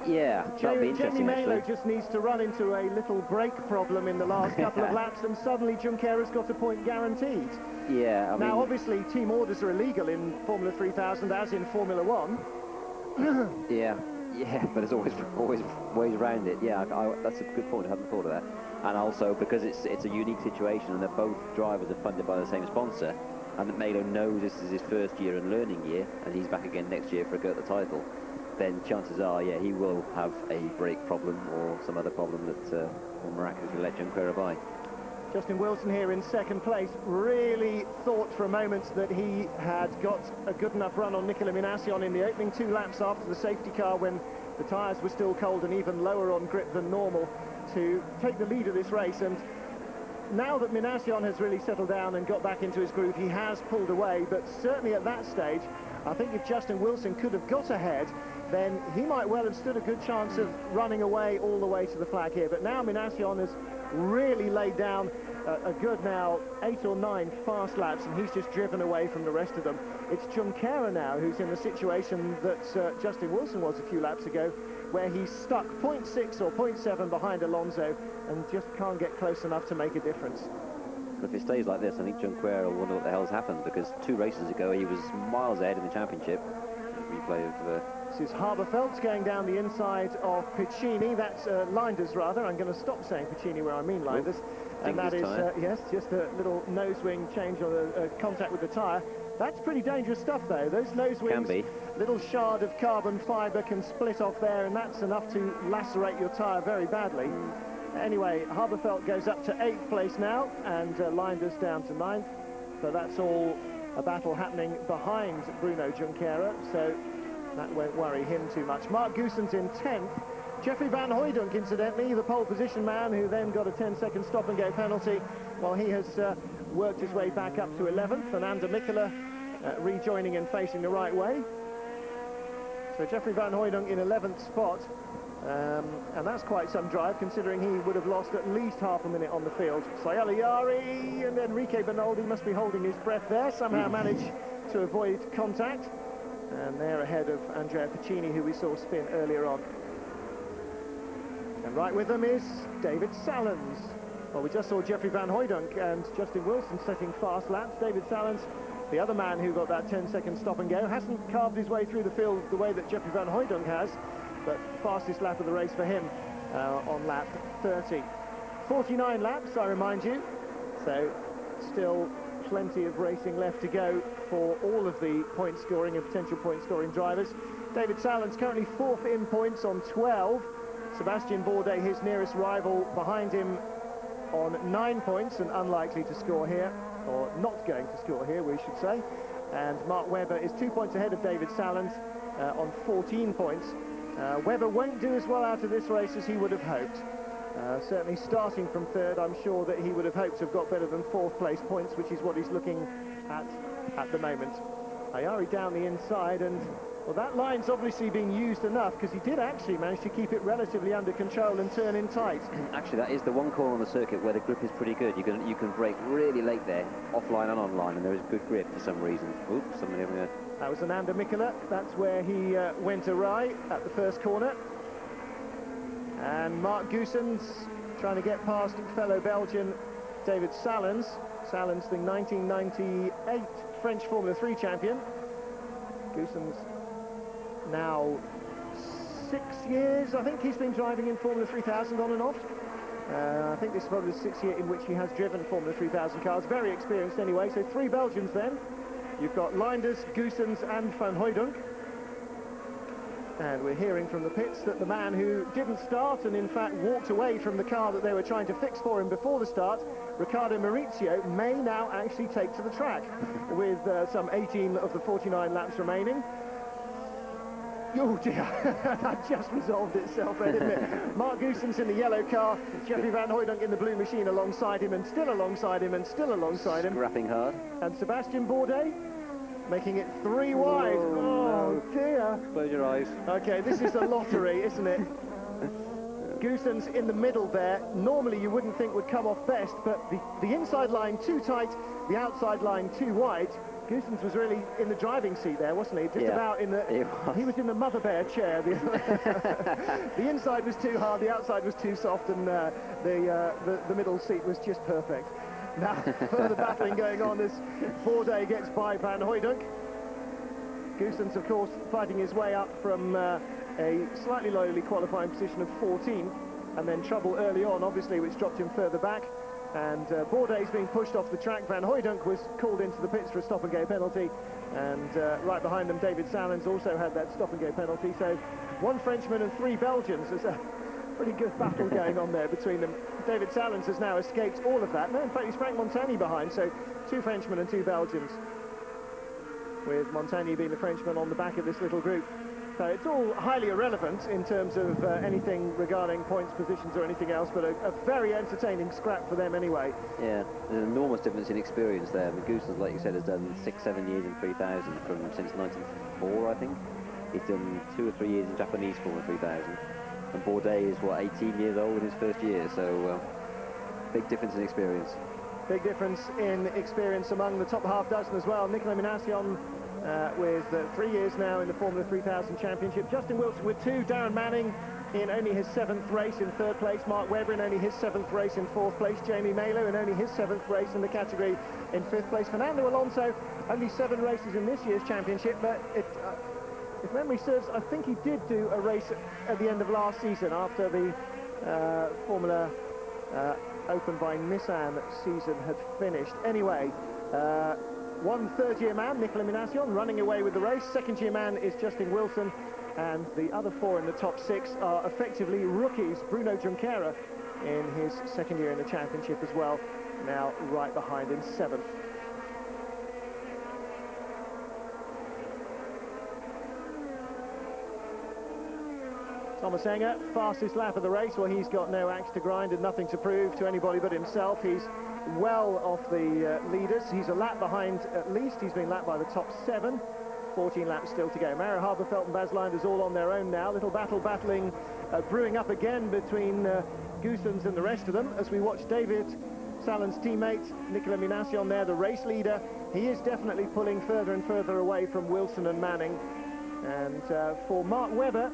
Yeah, that'll be interesting, Jamie Malo just needs to run into a little brake problem in the last couple of laps, and suddenly Junqueira's got a point guaranteed. Yeah, I mean... Now, obviously, team orders are illegal in Formula 3000, as in Formula 1. Yeah, but there's always ways around it. Yeah, that's a good point. I hadn't thought of that. And also, because it's a unique situation, and that both drivers are funded by the same sponsor, and that Malo knows this is his first year and learning year, and he's back again next year for a go at the title, then chances are, yeah, he will have a brake problem or some other problem that will miraculously let Junqueira by. Justin Wilson here in 2nd place. Really thought for a moment that he had got a good enough run on Nicolas Minassian in the opening 2 laps after the safety car, when the tyres were still cold and even lower on grip than normal, to take the lead of this race. And now that Minassian has really settled down and got back into his groove, he has pulled away. But certainly at that stage, I think if Justin Wilson could have got ahead, then he might well have stood a good chance of running away all the way to the flag here. But now Minassian has really laid down a good now 8 or 9 fast laps, and he's just driven away from the rest of them. It's Junqueira now who's in the situation that Justin Wilson was a few laps ago, where he's stuck 0.6 or 0.7 behind Alonso and just can't get close enough to make a difference. If it stays like this, I think Junqueira will wonder what the hell's happened, because 2 races ago he was miles ahead in the championship. Replay of the... This is Harbour-Felt's going down the inside of Piccini. That's Linders, rather. I'm going to stop saying Piccini where I mean Linders. And that is, yes, just a little nose wing change on a contact with the tyre. That's pretty dangerous stuff, though. Those nose wings, little shard of carbon fibre can split off there, and that's enough to lacerate your tyre very badly. Anyway, Harbour-Felt goes up to 8th place now, and Linders down to 9th. So that's all a battle happening behind Bruno Junqueira, so that won't worry him too much. Mark Goossens in 10th. Jeffrey Van Hooydonk, incidentally, the pole position man, who then got a 10-second stop-and-go penalty, while he has worked his way back up to 11th. Fernando Nicolas rejoining and facing the right way. So Jeffrey Van Hooydonk in 11th spot. And that's quite some drive, considering he would have lost at least half a minute on the field. Sayali and Enrique Bernoldi must be holding his breath there, somehow managed to avoid contact. And they're ahead of Andrea Piccini, who we saw spin earlier on. And right with them is David Saelens. Well, we just saw Jeffrey Van Hooydonk and Justin Wilson setting fast laps. David Saelens, the other man who got that 10-second stop and go, hasn't carved his way through the field the way that Jeffrey Van Hooydonk has, but fastest lap of the race for him on lap 30. 49 laps, I remind you, so still plenty of racing left to go for all of the point scoring and potential point scoring drivers. David Saelens currently 4th in points on 12. Sébastien Bourdais, his nearest rival, behind him on 9 points and unlikely to score here, or not going to score here, we should say. And Mark Webber is 2 points ahead of David Saelens on 14 points. Webber won't do as well out of this race as he would have hoped. Certainly starting from 3rd, I'm sure that he would have hoped to have got better than 4th place points, which is what he's looking at the moment. Ayari down the inside, and well, that line's obviously being used enough, because he did actually manage to keep it relatively under control and turn in tight. Actually, that is the one corner on the circuit where the grip is pretty good. You can brake really late there, offline and online, and there is good grip for some reason. Oops, somebody having a... That was Fernando Nicolas. That's where he went awry at the first corner. And Mark Goossens trying to get past fellow Belgian David Saelens. Saelens, the 1998 French Formula 3 champion. Goossens now 6 years, I think he's been driving in Formula 3000 on and off. I think this is probably the 6th year in which he has driven Formula 3000 cars. Very experienced anyway. So 3 Belgians then. You've got Linders, Goossens and Van Hooydonk. And we're hearing from the pits that the man who didn't start and in fact walked away from the car that they were trying to fix for him before the start, Riccardo Maurizio, may now actually take to the track with some 18 of the 49 laps remaining. Oh dear, that just resolved itself there, didn't it? Mark Goossens in the yellow car, Jeffrey Van Hooydonk in the blue machine alongside him and still alongside him and still alongside him. Scrapping hard. And Sébastien Bourdais making it 3 wide. Oh dear. Close your eyes. Okay, this is a lottery, isn't it? Goossens in the middle there, normally you wouldn't think would come off best, but the inside line too tight, the outside line too wide. Goossens was really in the driving seat there, wasn't he? Just about in the... He was in the mother bear chair. The inside was too hard, the outside was too soft, and the middle seat was just perfect. Now, further battling going on as Bourdais gets by Van Hooydonk. Goossens, of course, fighting his way up from a slightly lowly qualifying position of 14, and then trouble early on, obviously, which dropped him further back. And Bourdais being pushed off the track. Van Hooydonk was called into the pits for a stop-and-go penalty, and right behind them, David Saelens also had that stop-and-go penalty. So 1 Frenchman and 3 Belgians. There's a pretty good battle going on there between them. David Saelens has now escaped all of that. No, in fact, he's Franck Montagny behind, so 2 Frenchmen and 2 Belgians, with Montagny being the Frenchman on the back of this little group. So it's all highly irrelevant in terms of anything regarding points, positions or anything else, but a very entertaining scrap for them anyway. Yeah, there's an enormous difference in experience there. Goossens, like you said, has done 6-7 years in 3000 since 1994, I think. He's done 2 or 3 years in Japanese Formula 3000. And Bourdais is, what, 18 years old in his first year, so big difference in experience. Big difference in experience among the top half dozen as well. Nicolas Minassian with 3 years now in the Formula 3000 Championship. Justin Wilson with 2. Darren Manning in only his 7th race in 3rd place. Mark Webber in only his 7th race in 4th place. Jamie Malo in only his 7th race in the category in 5th place. Fernando Alonso, only 7 races in this year's championship, but if memory serves, I think he did do a race at the end of last season after the Formula Open by Nissan season had finished. Anyway, 1 third-year man, Nicolas Minassian, running away with the race. Second-year man is Justin Wilson, and the other 4 in the top 6 are effectively rookies. Bruno Junqueira in his 2nd year in the championship as well, now right behind in 7th. Tomas Enge, fastest lap of the race. Well, he's got no axe to grind and nothing to prove to anybody but himself. He's well off the leaders. He's a lap behind at least. He's been lapped by the top 7. 14 laps still to go. Mara Harberfeld and Bas Linders all on their own now. Little battling brewing up again between Goossens and the rest of them as we watch David Saelens' teammate Nicolas Minassian there, the race leader. He is definitely pulling further and further away from Wilson and Manning. And for Mark Webber,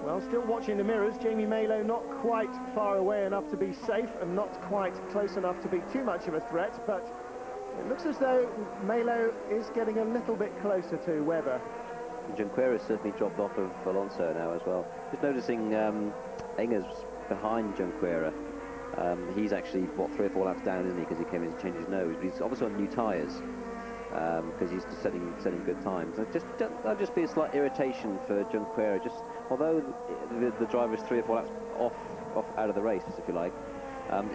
well, still watching the mirrors. Jamie Malo not quite far away enough to be safe and not quite close enough to be too much of a threat, but it looks as though Malo is getting a little bit closer to Webber. Junqueira has certainly dropped off of Alonso now as well. Just noticing Enge's behind Junqueira. He's actually, what, 3 or 4 laps down, isn't he, because he came in to change his nose. But he's obviously on new tyres, because he's setting good times. That'll just be a slight irritation for Junqueira. Just although the driver is 3 or 4 laps off out of the race, if you like,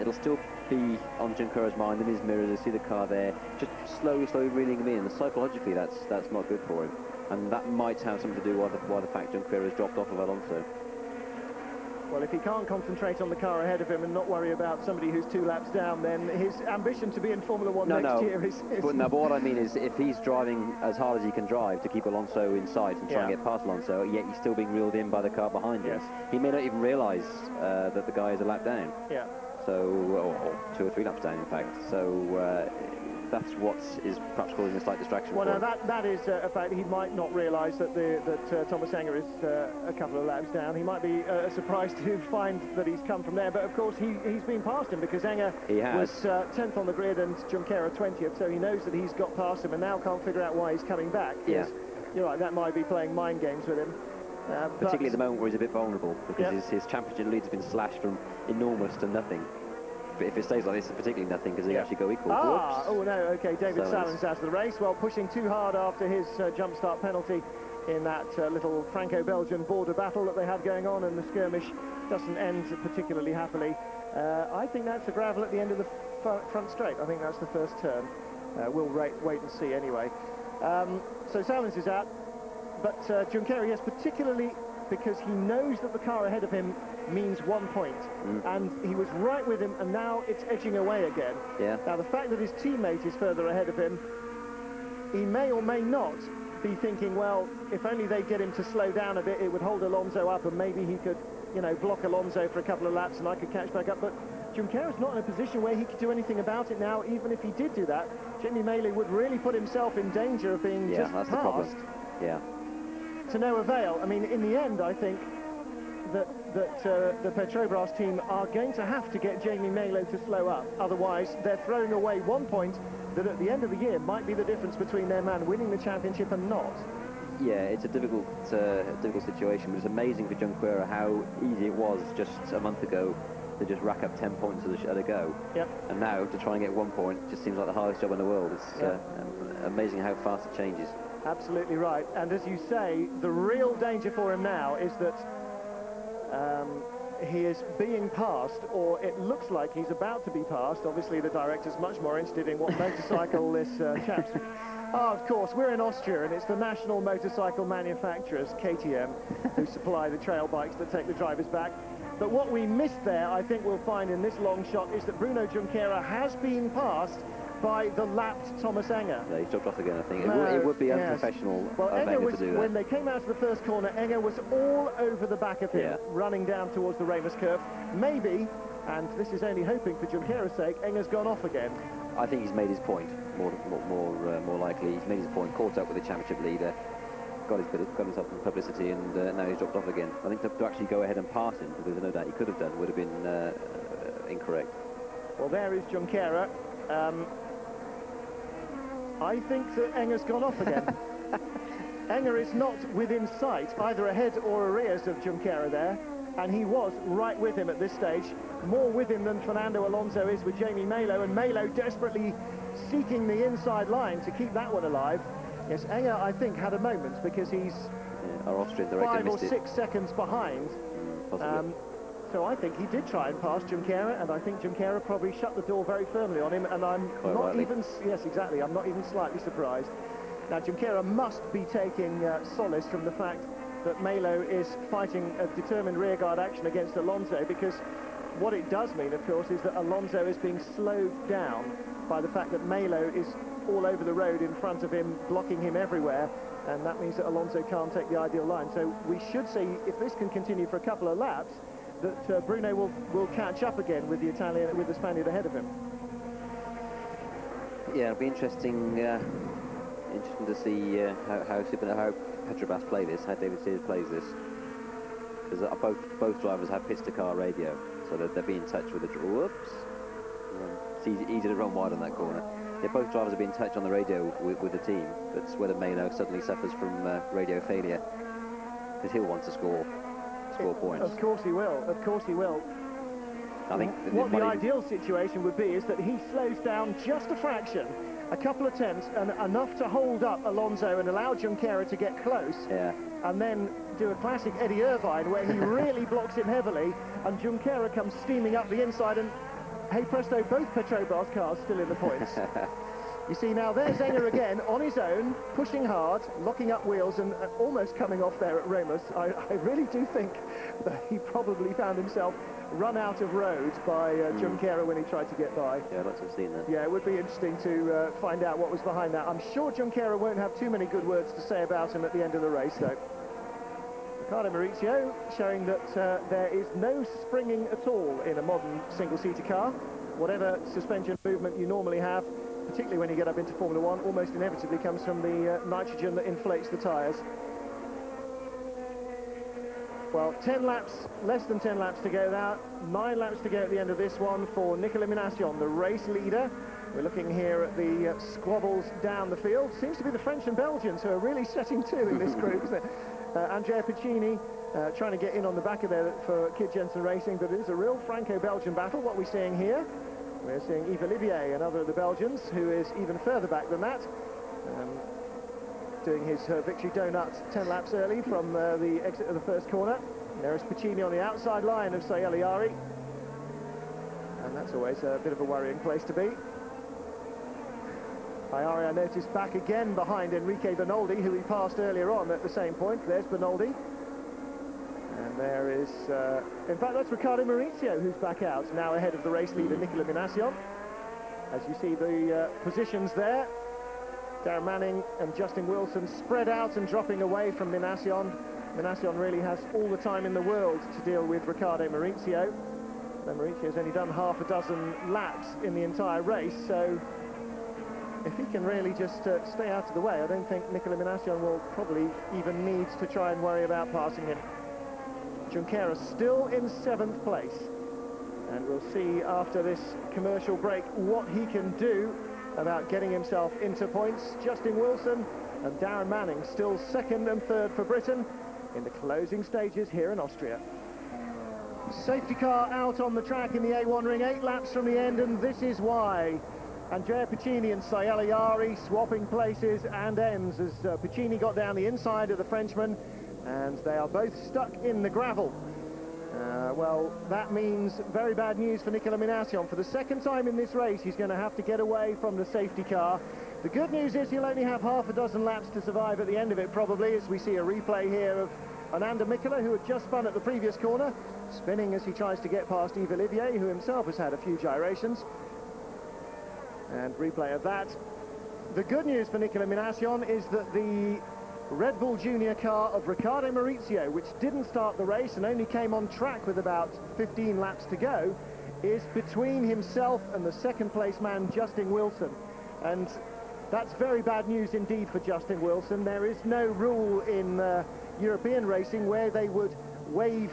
it'll still be on Junqueira's mind, in his mirrors. See the car there, just slowly reeling him in. And psychologically, that's not good for him, and that might have something to do with why the fact Junqueira has dropped off of Alonso. Well, if he can't concentrate on the car ahead of him and not worry about somebody who's 2 laps down, then his ambition to be in Formula 1 next year is... But what I mean is, if he's driving as hard as he can drive to keep Alonso in sight and try and get past Alonso, yet he's still being reeled in by the car behind him, he may not even realise that the guy is a lap down. Yeah. So, or 2 or 3 laps down, in fact. So that's what is perhaps causing a slight distraction. Well, no, that is a fact. He might not realise that Tomas Enge is a couple of laps down. He might be surprised to find that he's come from there. But of course, he's been past him, because Enge was 10th on the grid and Junqueira 20th. So he knows that he's got past him and now can't figure out why he's coming back. Yeah. You're right. That might be playing mind games with him. Particularly at the moment where he's a bit vulnerable, because his championship lead has been slashed from enormous to nothing. But if it stays like this, it's particularly nothing, because they actually go equal. Oh no, okay, David Saelens out of the race. Well, pushing too hard after his jump start penalty in that little Franco-Belgian border battle that they had going on, and the skirmish doesn't end particularly happily. I think that's the gravel at the end of the front straight. I think that's the first turn. We'll wait and see anyway. So Saelens is out, but Junqueira, yes, particularly because he knows that the car ahead of him means 1 point, and he was right with him, and now it's edging away again. Yeah. Now the fact that his teammate is further ahead of him, he may or may not be thinking, well, if only they get him to slow down a bit, it would hold Alonso up, and maybe he could, you know, block Alonso for a couple of laps and I could catch back up. But Junqueira's not in a position where he could do anything about it now. Even if he did do that, Jamie Mealy would really put himself in danger of being just that's passed. the problem. Yeah. To no avail. I mean, in the end, I think that the Petrobras team are going to have to get Jamie Mealy to slow up. Otherwise, they're throwing away 1 point that at the end of the year might be the difference between their man winning the championship and not. Yeah, it's a difficult situation, but it's amazing for Junqueira how easy it was just a month ago to just rack up 10 points at a go. Yep. And now to try and get 1 point just seems like the hardest job in the world. It's amazing how fast it changes. Absolutely right. And as you say, the real danger for him now is that he is being passed, or it looks like he's about to be passed. Obviously, the director's much more interested in what motorcycle this chap's... Oh, of course, we're in Austria, and it's the national motorcycle manufacturers, KTM, who supply the trail bikes that take the drivers back. But what we missed there, I think we'll find in this long shot, is that Bruno Junqueira has been passed by the lapped Thomas Enge. Yeah, he's dropped off again, I think. No, it would be yes. unprofessional well, of Enge Enge was, to do that. when they came out of the first corner, Enge was all over the back of him, running down towards the Ramus curve. Maybe, and this is only hoping for Junqueira's sake, Enge's gone off again. I think he's made his point, more likely. He's made his point, caught up with the championship leader, got himself some publicity, and now he's dropped off again. I think to actually go ahead and pass him, because there's no doubt he could have done, would have been incorrect. Well, there is Junqueira. I think that Enge's gone off again. Enge is not within sight, either ahead or arrears of Junqueira there, and he was right with him at this stage, more with him than Fernando Alonso is with Jamie Mealy, and Mealy desperately seeking the inside line to keep that one alive. Yes, Enge, I think, had a moment, because he's our Austrian director 5 or 6 seconds behind. Possibly. So I think he did try and pass Junqueira, and I think Junqueira probably shut the door very firmly on him, and I'm Quite not rightly. even... Yes, exactly. I'm not even slightly surprised. Now, Junqueira must be taking solace from the fact that Mealy is fighting a determined rearguard action against Alonso, because what it does mean, of course, is that Alonso is being slowed down by the fact that Mealy is all over the road in front of him, blocking him everywhere, and that means that Alonso can't take the ideal line. So we should see, if this can continue for a couple of laps, that Bruno will catch up again with the Spaniard ahead of him. Yeah, it'll be interesting to see how Petrobras play this, how David Sears plays this, because both drivers have pit to car radio, so that they'll be in touch with the... Whoops! It's easy to run wide on that corner. Yeah, both drivers will be in touch on the radio with the team, but whether Mealy suddenly suffers from radio failure, because he'll want to score points. Of course he will. Of course he will. I think what the ideal situation would be is that he slows down just a fraction, a couple of tenths, and enough to hold up Alonso and allow Junqueira to get close. Yeah. And then do a classic Eddie Irvine where he really blocks him heavily, and Junqueira comes steaming up the inside, and hey presto, both Petrobras cars still in the points. You see, now there's Enge again on his own, pushing hard, locking up wheels, and almost coming off there at Ramus. I really do think that he probably found himself run out of road by Junqueira when he tried to get by. Yeah, I'd like to have seen that. Yeah, it would be interesting to find out what was behind that. I'm sure Junqueira won't have too many good words to say about him at the end of the race, though. Ricardo Maurizio showing that there is no springing at all in a modern single-seater car. Whatever suspension movement you normally have, particularly when you get up into Formula One, almost inevitably comes from the nitrogen that inflates the tyres. Well, 10 laps, less than 10 laps to go now. 9 laps to go at the end of this one for Nicolas Minassian, the race leader. We're looking here at the squabbles down the field. Seems to be the French and Belgians who are really setting to in this group, isn't it? Andrea Piccini trying to get in on the back of there for Kid Jensen Racing, but it is a real Franco-Belgian battle, what we're seeing here. We're seeing Yves Olivier, another of the Belgians, who is even further back than that. doing his victory donut 10 laps early from the exit of the first corner. There is Piccini on the outside line of Saelens, and that's always a bit of a worrying place to be. Ayari, I noticed, back again behind Enrique Bernoldi, who he passed earlier on at the same point. There's Bernoldi. And there is, in fact, that's Riccardo Maurizio, who's back out, now ahead of the race leader, Nicolas Minassian. As you see the positions there, Darren Manning and Justin Wilson spread out and dropping away from Minassian. Minassian really has all the time in the world to deal with Riccardo Maurizio. Mauricio's only done half a dozen laps in the entire race, so if he can really just stay out of the way, I don't think Nicolas Minassian will probably even need to try and worry about passing him. Junqueira still in 7th place, and we'll see after this commercial break what he can do about getting himself into points. Justin Wilson and Darren Manning still 2nd and 3rd for Britain in the closing stages here in Austria. Safety car out on the track in the A1 ring, 8 laps from the end, and this is why. Andrea Piccini and Saelens swapping places and ends as Piccini got down the inside of the Frenchman, and they are both stuck in the gravel. Well, that means very bad news for Nicolas Minassian. For the 2nd time in this race, he's going to have to get away from the safety car. The good news is he'll only have half a dozen laps to survive at the end of it, probably, as we see a replay here of Ananda Mikkola, who had just spun at the previous corner, spinning as he tries to get past Yves Olivier, who himself has had a few gyrations. And replay of that. The good news for Nicolas Minassian is that the Red Bull Junior car of Riccardo Maurizio, which didn't start the race and only came on track with about 15 laps to go, is between himself and the 2nd place man, Justin Wilson. And that's very bad news indeed for Justin Wilson. There is no rule in European racing where they would wave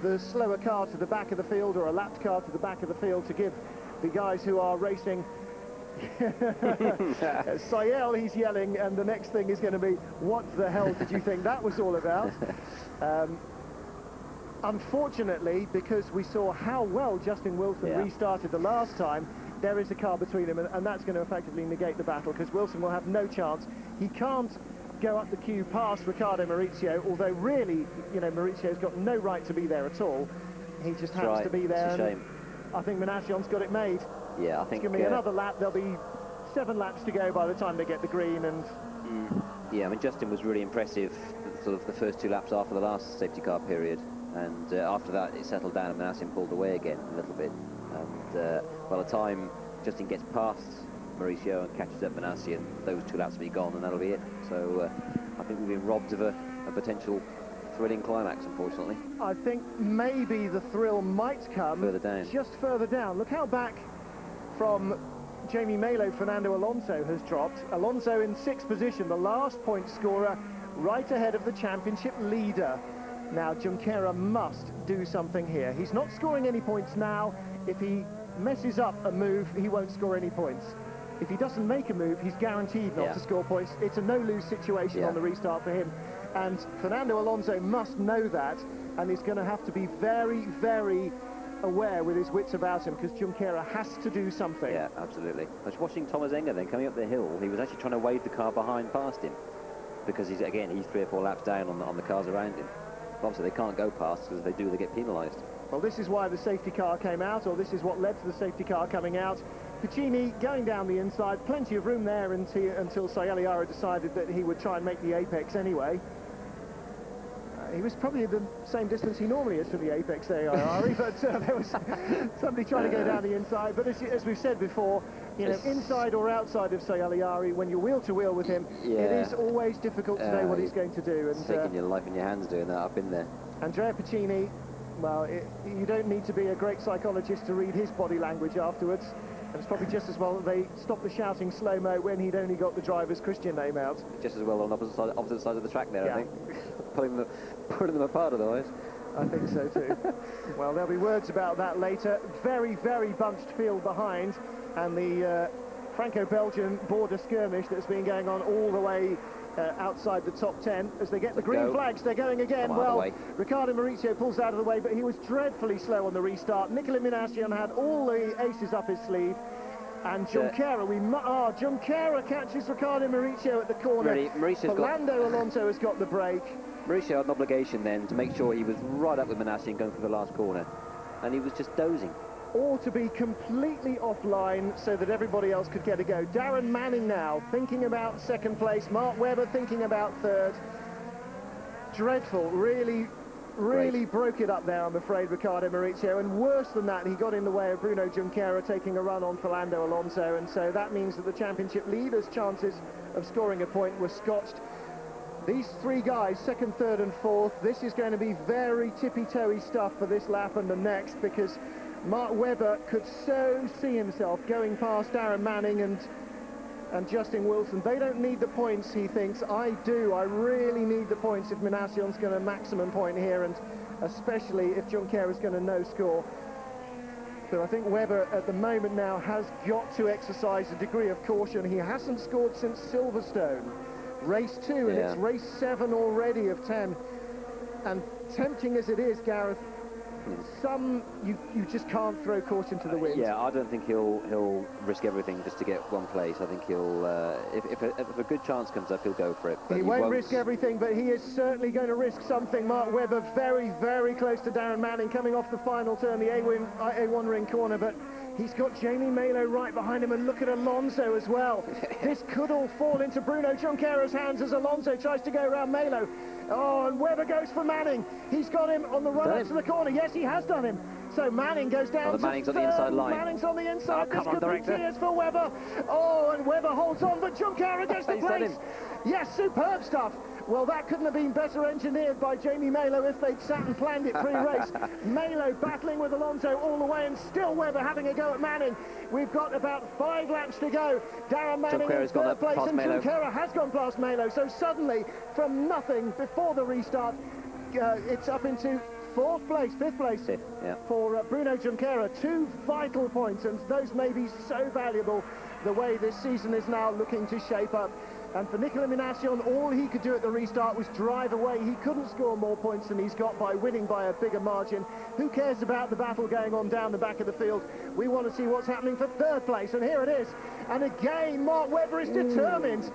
the slower car to the back of the field or a lapped car to the back of the field to give the guys who are racing Sael, he's yelling, and the next thing is going to be, what the hell did you think that was all about? Unfortunately, because we saw how well Justin Wilson restarted the last time, there is a car between them, and that's going to effectively negate the battle, because Wilson will have no chance. He can't go up the queue past Riccardo Maurizio, although really, you know, Maurizio's got no right to be there at all. He just happens to be there. It's a shame. I think Minassian's got it made. Yeah, I think... It's going to be another lap. There'll be 7 laps to go by the time they get the green, and... Yeah, I mean, Justin was really impressive, sort of the first 2 laps after the last safety car period, and after that it settled down and Minassian pulled away again a little bit, and by the time Justin gets past Maurizio and catches up Minassian, those 2 laps will be gone and that'll be it. So I think we've been robbed of a potential thrilling climax, unfortunately. I think maybe the thrill might come further down. Just further down. Look how back from Jamie Malo Fernando Alonso has dropped. Alonso in 6th position, the last point scorer, right ahead of the championship leader. Now Junqueira must do something here. He's not scoring any points now. If he messes up a move, he won't score any points. If he doesn't make a move, he's guaranteed not to score points. It's a no-lose situation on the restart for him. And Fernando Alonso must know that, and he's going to have to be very, very aware with his wits about him, because Junqueira has to do something. Yeah, absolutely. I was watching Tomas Enge then coming up the hill. He was actually trying to wave the car behind past him, because he's 3 or 4 laps down on the cars around him. But obviously they can't go past, because if they do, they get penalised. Well, this is why the safety car came out, or this is what led to the safety car coming out. Piccini going down the inside, plenty of room there until Saelens decided that he would try and make the apex anyway. He was probably the same distance he normally is to the apex there, but there was somebody trying to go down the inside. But as we've said before, you know, inside or outside of Saelens, when you're wheel-to-wheel with him, it is always difficult to know what he's going to do. And taking your life in your hands doing that. I've been there. Andrea Piccini, well, you don't need to be a great psychologist to read his body language afterwards. And it's probably just as well that they stopped the shouting slow-mo when he'd only got the driver's Christian name out. Just as well on opposite side of the track there, I think. putting them apart otherwise. I think so too. Well, there'll be words about that later. Very, very bunched field behind, and the Franco-Belgian border skirmish that's been going on all the way outside the top 10. As they get the green flags, they're going again. Well, Riccardo Maurizio pulls out of the way, but he was dreadfully slow on the restart. Nicolas Minassian had all the aces up his sleeve. And Junqueira, Junqueira catches Ricardo Mauricio at the corner. Fernando Alonso has got the break. Mauricio had an obligation then to make sure he was right up with Minassian going through the last corner. And he was just dozing. Or to be completely offline so that everybody else could get a go. Darren Manning now thinking about second place. Mark Webber thinking about third. Dreadful, really broke it up there, I'm afraid, Ricardo Mauricio. And worse than that, he got in the way of Bruno Junqueira taking a run on Fernando Alonso. And so that means that the championship leaders' chances of scoring a point were scotched. These three guys, second, third and fourth, this is going to be very tippy-toey stuff for this lap and the next, because Mark Webber could so see himself going past Darren Manning and Justin Wilson. They don't need the points, he thinks. I do. I really need the points if Minassian's going to maximum point here, and especially if Junqueira's going to no score. So I think Webber at the moment now has got to exercise a degree of caution. He hasn't scored since Silverstone. Race 2, and it's race 7 already of 10. And tempting as it is, Gareth, you just can't throw caution to the wind. Yeah, I don't think he'll risk everything just to get one place. I think he'll, if a good chance comes up, he'll go for it. But he won't risk everything, but he is certainly going to risk something. Mark Webber very, very close to Darren Manning, coming off the final turn, the A1 ring corner, but he's got Jamie Malo right behind him, and look at Alonso as well. This could all fall into Bruno Junqueira's hands as Alonso tries to go around Malo. Oh, and Webber goes for Manning. He's got him on the run up to the corner. Yes, he has done him. So Manning goes down to Manning's on the inside line. Manning's on the inside. Oh, this could be tears for Webber. Oh, and Webber holds on, but Junqueira gets the place. Yes, superb stuff. Well, that couldn't have been better engineered by Jamie Malo if they'd sat and planned it pre-race. Malo battling with Alonso all the way, and still Webber having a go at Manning. We've got about 5 laps to go. Darren Manning in third place, and Junqueira has gone past Malo. So suddenly, from nothing before the restart, it's up into fifth place for Bruno Junqueira. 2 vital points, and those may be so valuable the way this season is now looking to shape up. And for Nicolas Minassian, all he could do at the restart was drive away. He couldn't score more points than he's got by winning by a bigger margin. Who cares about the battle going on down the back of the field? We want to see what's happening for third place, and here it is. And again, Mark Webber is determined.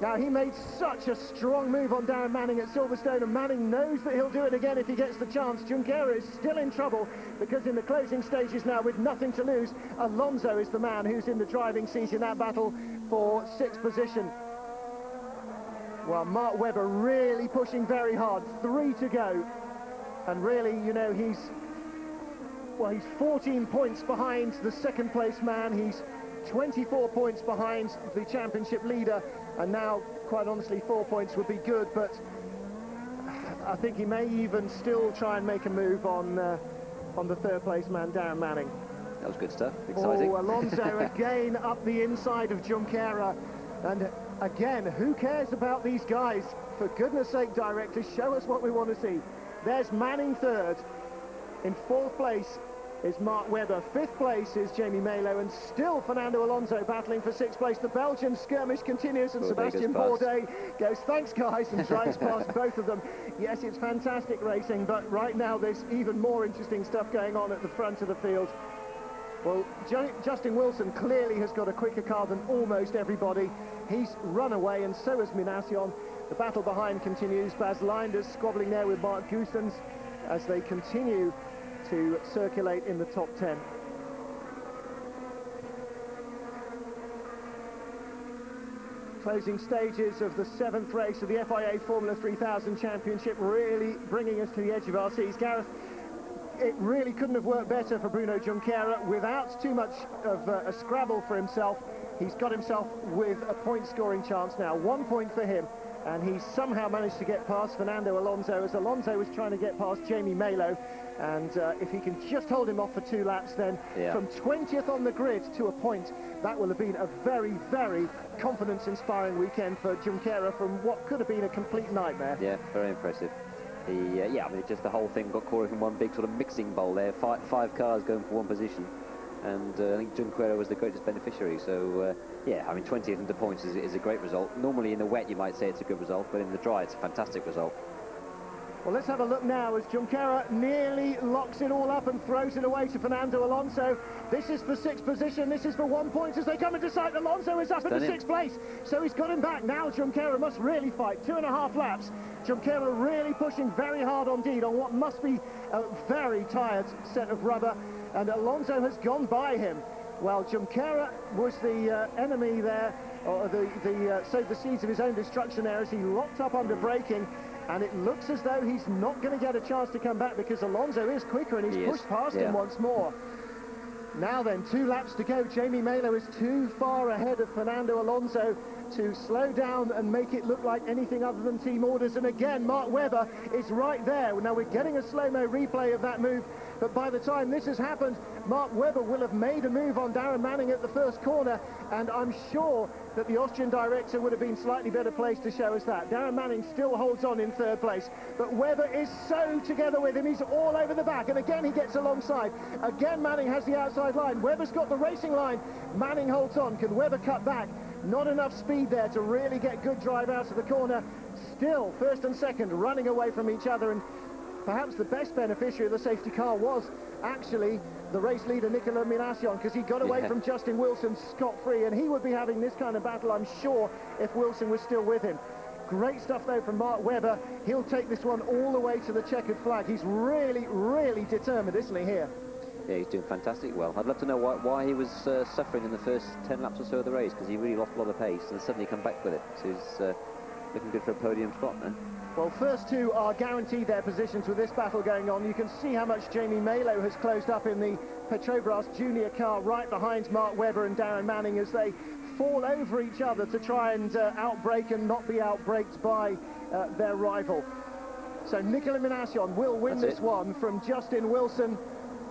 Now, he made such a strong move on Darren Manning at Silverstone, and Manning knows that he'll do it again if he gets the chance. Junqueira is still in trouble, because in the closing stages now, with nothing to lose, Alonso is the man who's in the driving seat in that battle for 6th position. Well, Mark Webber really pushing very hard. 3 to go. And really, you know, he's 14 points behind the second place man. He's 24 points behind the championship leader. And now, quite honestly, 4 points would be good. But I think he may even still try and make a move on the third place man, Darren Manning. That was good stuff. Exciting. Oh, Alonso again up the inside of Junqueira. And again, who cares about these guys? For goodness sake, director, show us what we want to see. There's Manning third. In 4th place is Mark Webber. 5th place is Jamie Malo, and still Fernando Alonso battling for 6th place. The Belgian skirmish continues, and Sébastien Bourdais goes, thanks guys, and drives past both of them. Yes, it's fantastic racing, but right now there's even more interesting stuff going on at the front of the field. Well, Justin Wilson clearly has got a quicker car than almost everybody. He's run away, and so has Minassian. The battle behind continues. Bas Linders squabbling there with Mark Goossens as they continue to circulate in the top 10. Closing stages of the 7th race of the FIA Formula 3000 Championship, really bringing us to the edge of our seats. Gareth, it really couldn't have worked better for Bruno Junqueira. Without too much of a scrabble for himself, he's got himself with a point-scoring chance now. 1 point for him, and he's somehow managed to get past Fernando Alonso, as Alonso was trying to get past Jamie Malo. And if he can just hold him off for 2 laps, then from 20th on the grid to a point, that will have been a very, very confidence-inspiring weekend for Junqueira from what could have been a complete nightmare. Yeah, very impressive. I mean, just the whole thing got caught in one big sort of mixing bowl there. 5 cars going for 1 position, and I think Junqueira was the greatest beneficiary. So, yeah, I mean, 20th into points is a great result. Normally in the wet you might say it's a good result, but in the dry it's a fantastic result. Well, let's have a look now as Junqueira nearly locks it all up and throws it away to Fernando Alonso. This is for 6th position. This is for 1 point as they come into sight. Alonso is up in the 6th place, so he's got him back. Now Junqueira must really fight. 2.5 laps. Junqueira really pushing very hard indeed on what must be a very tired set of rubber, and Alonso has gone by him. Well, Junqueira was the enemy there, or sowed the seeds of his own destruction there as he locked up under braking. And it looks as though he's not going to get a chance to come back because Alonso is quicker and he's pushed past him once more. Now then, 2 laps to go. Jamie Malo is too far ahead of Fernando Alonso to slow down and make it look like anything other than team orders. And again, Mark Webber is right there. Now we're getting a slow-mo replay of that move, but by the time this has happened, Mark Webber will have made a move on Darren Manning at the first corner, and I'm sure that the Austrian director would have been slightly better placed to show us that. Darren Manning still holds on in 3rd place, but Webber is so together with him. He's all over the back, and again he gets alongside. Again Manning has the outside line. Webber's got the racing line. Manning holds on. Can Webber cut back? Not enough speed there to really get good drive out of the corner. Still, 1st and 2nd running away from each other, and perhaps the best beneficiary of the safety car was actually the race leader Nicolas Minassian, because he got away from Justin Wilson scot-free, and he would be having this kind of battle, I'm sure, if Wilson was still with him. Great stuff though from Mark Webber. He'll take this one all the way to the checkered flag. He's really, really determined, isn't he, here? Yeah, he's doing fantastic well. I'd love to know why he was suffering in the first 10 laps or so of the race, because he really lost a lot of pace and suddenly come back with it. So he's looking good for a podium spot then. Well, first 2 are guaranteed their positions with this battle going on. You can see how much Jamie Malo has closed up in the Petrobras Junior car right behind Mark Webber and Darren Manning as they fall over each other to try and outbrake and not be outbraked by their rival. So Nicolas Minassian will win this one from Justin Wilson.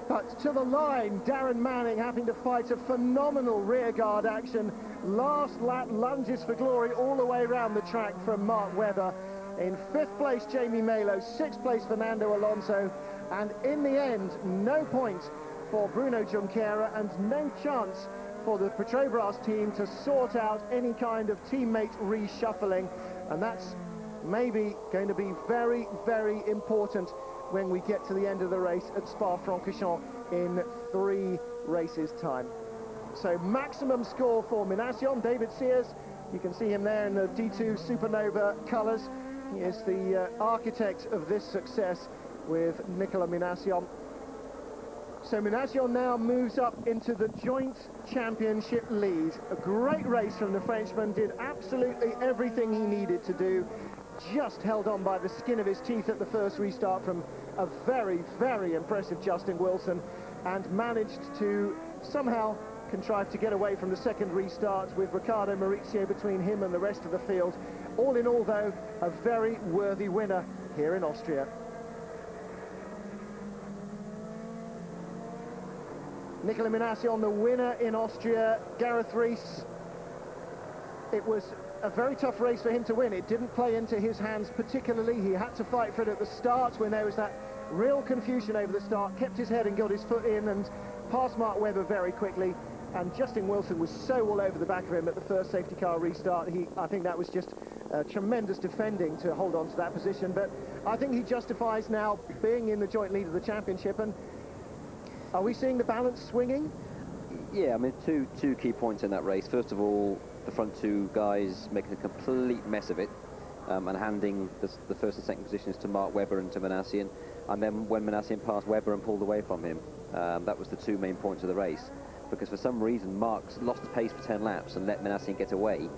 But to the line, Darren Manning having to fight a phenomenal rearguard action. Last lap lunges for glory all the way around the track from Mark Webber. In 5th place, Jamie Malo. 6th place, Fernando Alonso. And in the end, no points for Bruno Junqueira and no chance for the Petrobras team to sort out any kind of teammate reshuffling. And that's maybe going to be very, very important when we get to the end of the race at Spa-Francorchamps in 3 races' time. So maximum score for Minassian, David Sears. You can see him there in the D2 Supernova colours. He is the architect of this success with Nicolas Minassian. So Minassian now moves up into the joint championship lead. A great race from the Frenchman, did absolutely everything he needed to do. Just held on by the skin of his teeth at the first restart from a very, very impressive Justin Wilson, and managed to somehow contrive to get away from the 2nd restart with Riccardo Maurizio between him and the rest of the field. All in all, though, a very worthy winner here in Austria. Nicolas Minassian, the winner in Austria. Gareth Rees, it was a very tough race for him to win. It didn't play into his hands particularly. He had to fight for it at the start when there was that real confusion over the start, kept his head and got his foot in and passed Mark Webber very quickly. And Justin Wilson was so all over the back of him at the first safety car restart. I think that was just tremendous defending to hold on to that position. But I think he justifies now being in the joint lead of the championship. And are we seeing the balance swinging? Yeah, I mean, two key points in that race. First of all, the front 2 guys making a complete mess of it and handing the 1st and 2nd positions to Mark Webber and to Minassian. And then when Minassian passed Webber and pulled away from him, that was the 2 main points of the race. Because for some reason, Mark's lost the pace for 10 laps and let Minassian get away.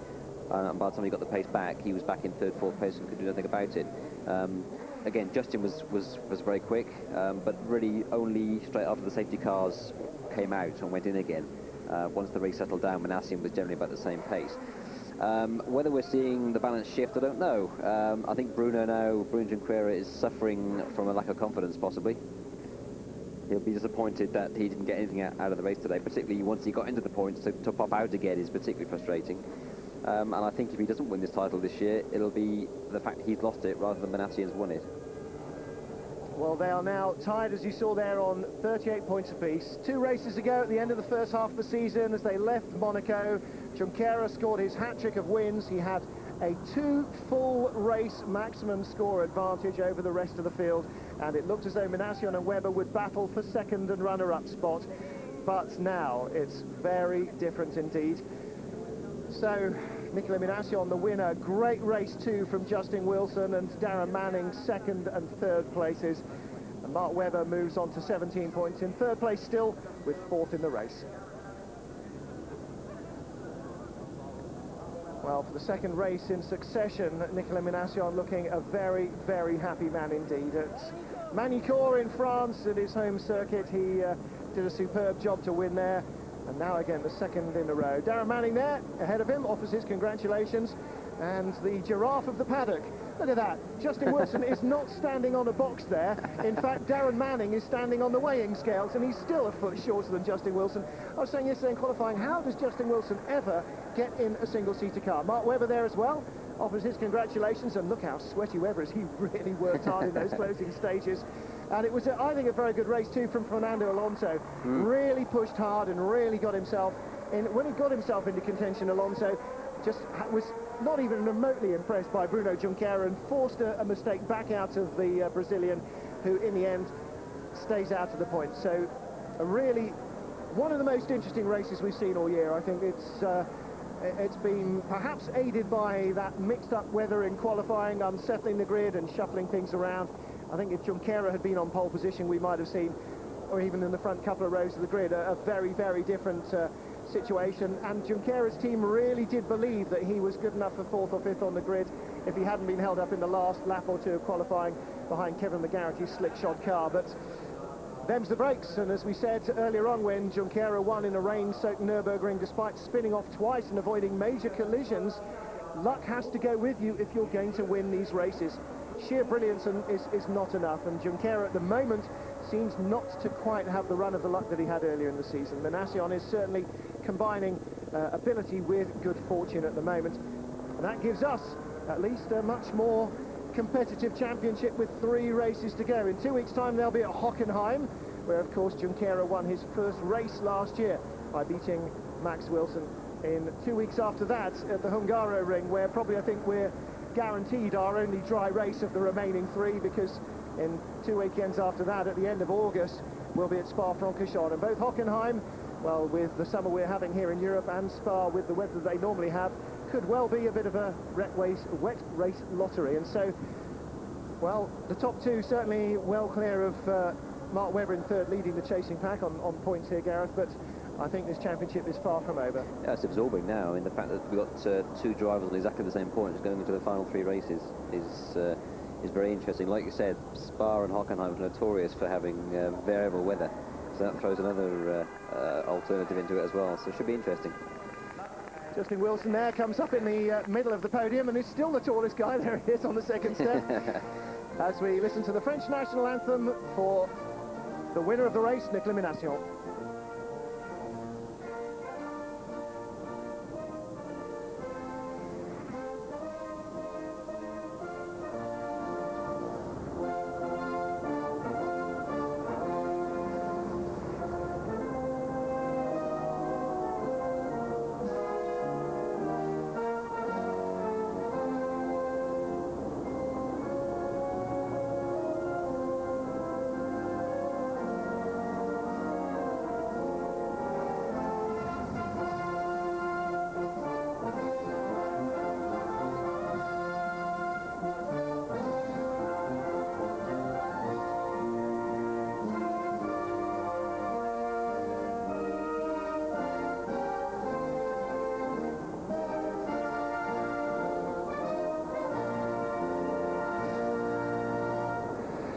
And by the time he got the pace back, he was back in 3rd, 4th place and could do nothing about it. Again, Justin was very quick, but really only straight after the safety cars came out and went in again. Once the race settled down, Minassian was generally about the same pace. Whether we're seeing the balance shift, I don't know. I think Bruno Junqueira is suffering from a lack of confidence, possibly. He'll be disappointed that he didn't get anything out of the race today, particularly once he got into the points. To pop out again is particularly frustrating. And I think if he doesn't win this title this year, it'll be the fact he's lost it rather than Minassian's won it. Well, they are now tied, as you saw there, on 38 points apiece. 2 races ago at the end of the first half of the season, as they left Monaco, Junqueira scored his hat-trick of wins. He had a 2 full race maximum score advantage over the rest of the field, and it looked as though Minassian and Webber would battle for second and runner-up spot, but now it's very different indeed. So Nicolas Minassian, the winner. Great race too from Justin Wilson, and Darren Manning second and third places. And Mark Webber moves on to 17 points in third place still, with fourth in the race. Well, for the second race in succession, Nicolas Minassian looking a very, very happy man indeed. At Magny-Cours in France, at his home circuit, he did a superb job to win there. And now again, the second in a row. Darren Manning there, ahead of him, offers his congratulations. And the giraffe of the paddock. Look at that. Justin Wilson is not standing on a box there. In fact, Darren Manning is standing on the weighing scales, and he's still a foot shorter than Justin Wilson. I was saying yesterday in qualifying, how does Justin Wilson ever get in a single-seater car? Mark Webber there as well, offers his congratulations, and look how sweaty Webber is. He really worked hard in those closing stages. And it was, I think, a very good race too from Fernando Alonso. Really pushed hard and really got himself in. When he got himself into contention, Alonso just was not even remotely impressed by Bruno Junqueira and forced a mistake back out of the Brazilian, who in the end stays out of the points. So a really one of the most interesting races we've seen all year. I think it's been perhaps aided by that mixed up weather in qualifying, unsettling the grid and shuffling things around. I think if Junqueira had been on pole position, we might have seen, or even in the front couple of rows of the grid, a very, very different situation. And Junqueira's team really did believe that he was good enough for fourth or fifth on the grid if he hadn't been held up in the last lap or two of qualifying behind Kevin McGarrity's slick-shod car. But them's the brakes, and as we said earlier on, when Junqueira won in a rain-soaked Nürburgring, despite spinning off twice and avoiding major collisions, luck has to go with you if you're going to win these races. Sheer brilliance is not enough, and Junqueira at the moment seems not to quite have the run of the luck that he had earlier in the season. Minassian is certainly combining ability with good fortune at the moment, and that gives us at least a much more competitive championship with 3 races to go. In 2 weeks' time they'll be at Hockenheim, where of course Junqueira won his first race last year by beating Max Wilson. In 2 weeks after that at the Hungaroring, where probably I think we're guaranteed our only dry race of the remaining 3, because in 2 weekends after that, at the end of August, we'll be at Spa-Francorchamps. And both Hockenheim, well, with the summer we're having here in Europe, and Spa with the weather they normally have, could well be a bit of a wet race lottery. And so, well, the top 2 certainly well clear of Mark Webber in third, leading the chasing pack on points here, Gareth, but I think this championship is far from over. Yeah, it's absorbing now. I mean, the fact that we've got 2 drivers on exactly the same points going into the final 3 races is very interesting. Like you said, Spa and Hockenheim are notorious for having variable weather, so that throws another alternative into it as well, so it should be interesting. Justin Wilson there comes up in the middle of the podium and is still the tallest guy. There he is on the second step. As we listen to the French national anthem for the winner of the race, Nicolas Minassian.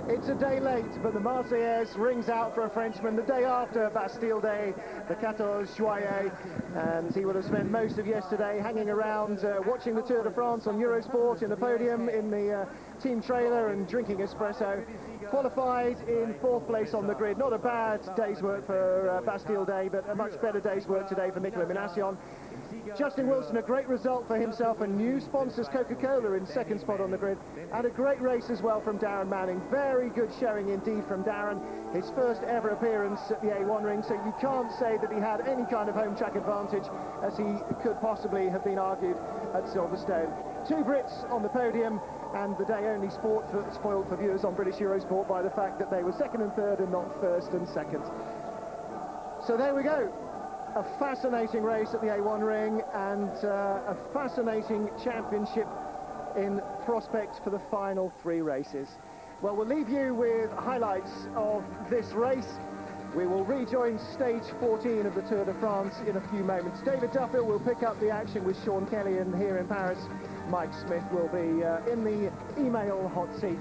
It's a day late, but the Marseillaise rings out for a Frenchman the day after Bastille Day, the 14 Juillet, and he would have spent most of yesterday hanging around watching the Tour de France on Eurosport in the podium in the team trailer and drinking espresso. Qualified in 4th place on the grid. Not a bad day's work for Bastille Day, but a much better day's work today for Nicolas Minassian. Justin Wilson, a great result for himself, and new sponsors Coca-Cola in 2nd spot on the grid, and a great race as well from Darren Manning. Very good showing indeed from Darren, his first ever appearance at the A1 ring, so you can't say that he had any kind of home track advantage, as he could possibly have been argued at Silverstone. 2 Brits on the podium, and the day only spoiled for viewers on British Eurosport by the fact that they were 2nd and 3rd and not 1st and 2nd. So there we go. A fascinating race at the A1 ring, and a fascinating championship in prospect for the final 3 races. Well, we'll leave you with highlights of this race. We will rejoin stage 14 of the Tour de France in a few moments. David Duffield will pick up the action with Sean Kelly, and here in Paris, Mike Smith will be in the email hot seat.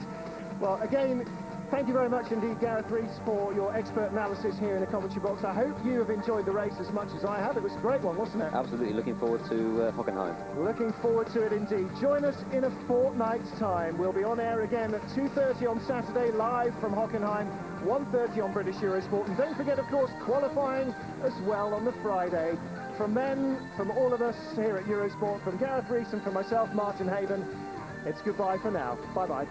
Well, again, thank you very much indeed, Gareth Rees, for your expert analysis here in the commentary box. I hope you have enjoyed the race as much as I have. It was a great one, wasn't it? Absolutely. Looking forward to Hockenheim. Looking forward to it indeed. Join us in a fortnight's time. We'll be on air again at 2:30 on Saturday, live from Hockenheim, 1:30 on British Eurosport. And don't forget, of course, qualifying as well on the Friday. From then, from all of us here at Eurosport, from Gareth Rees and from myself, Martin Haven, it's goodbye for now. Bye-bye.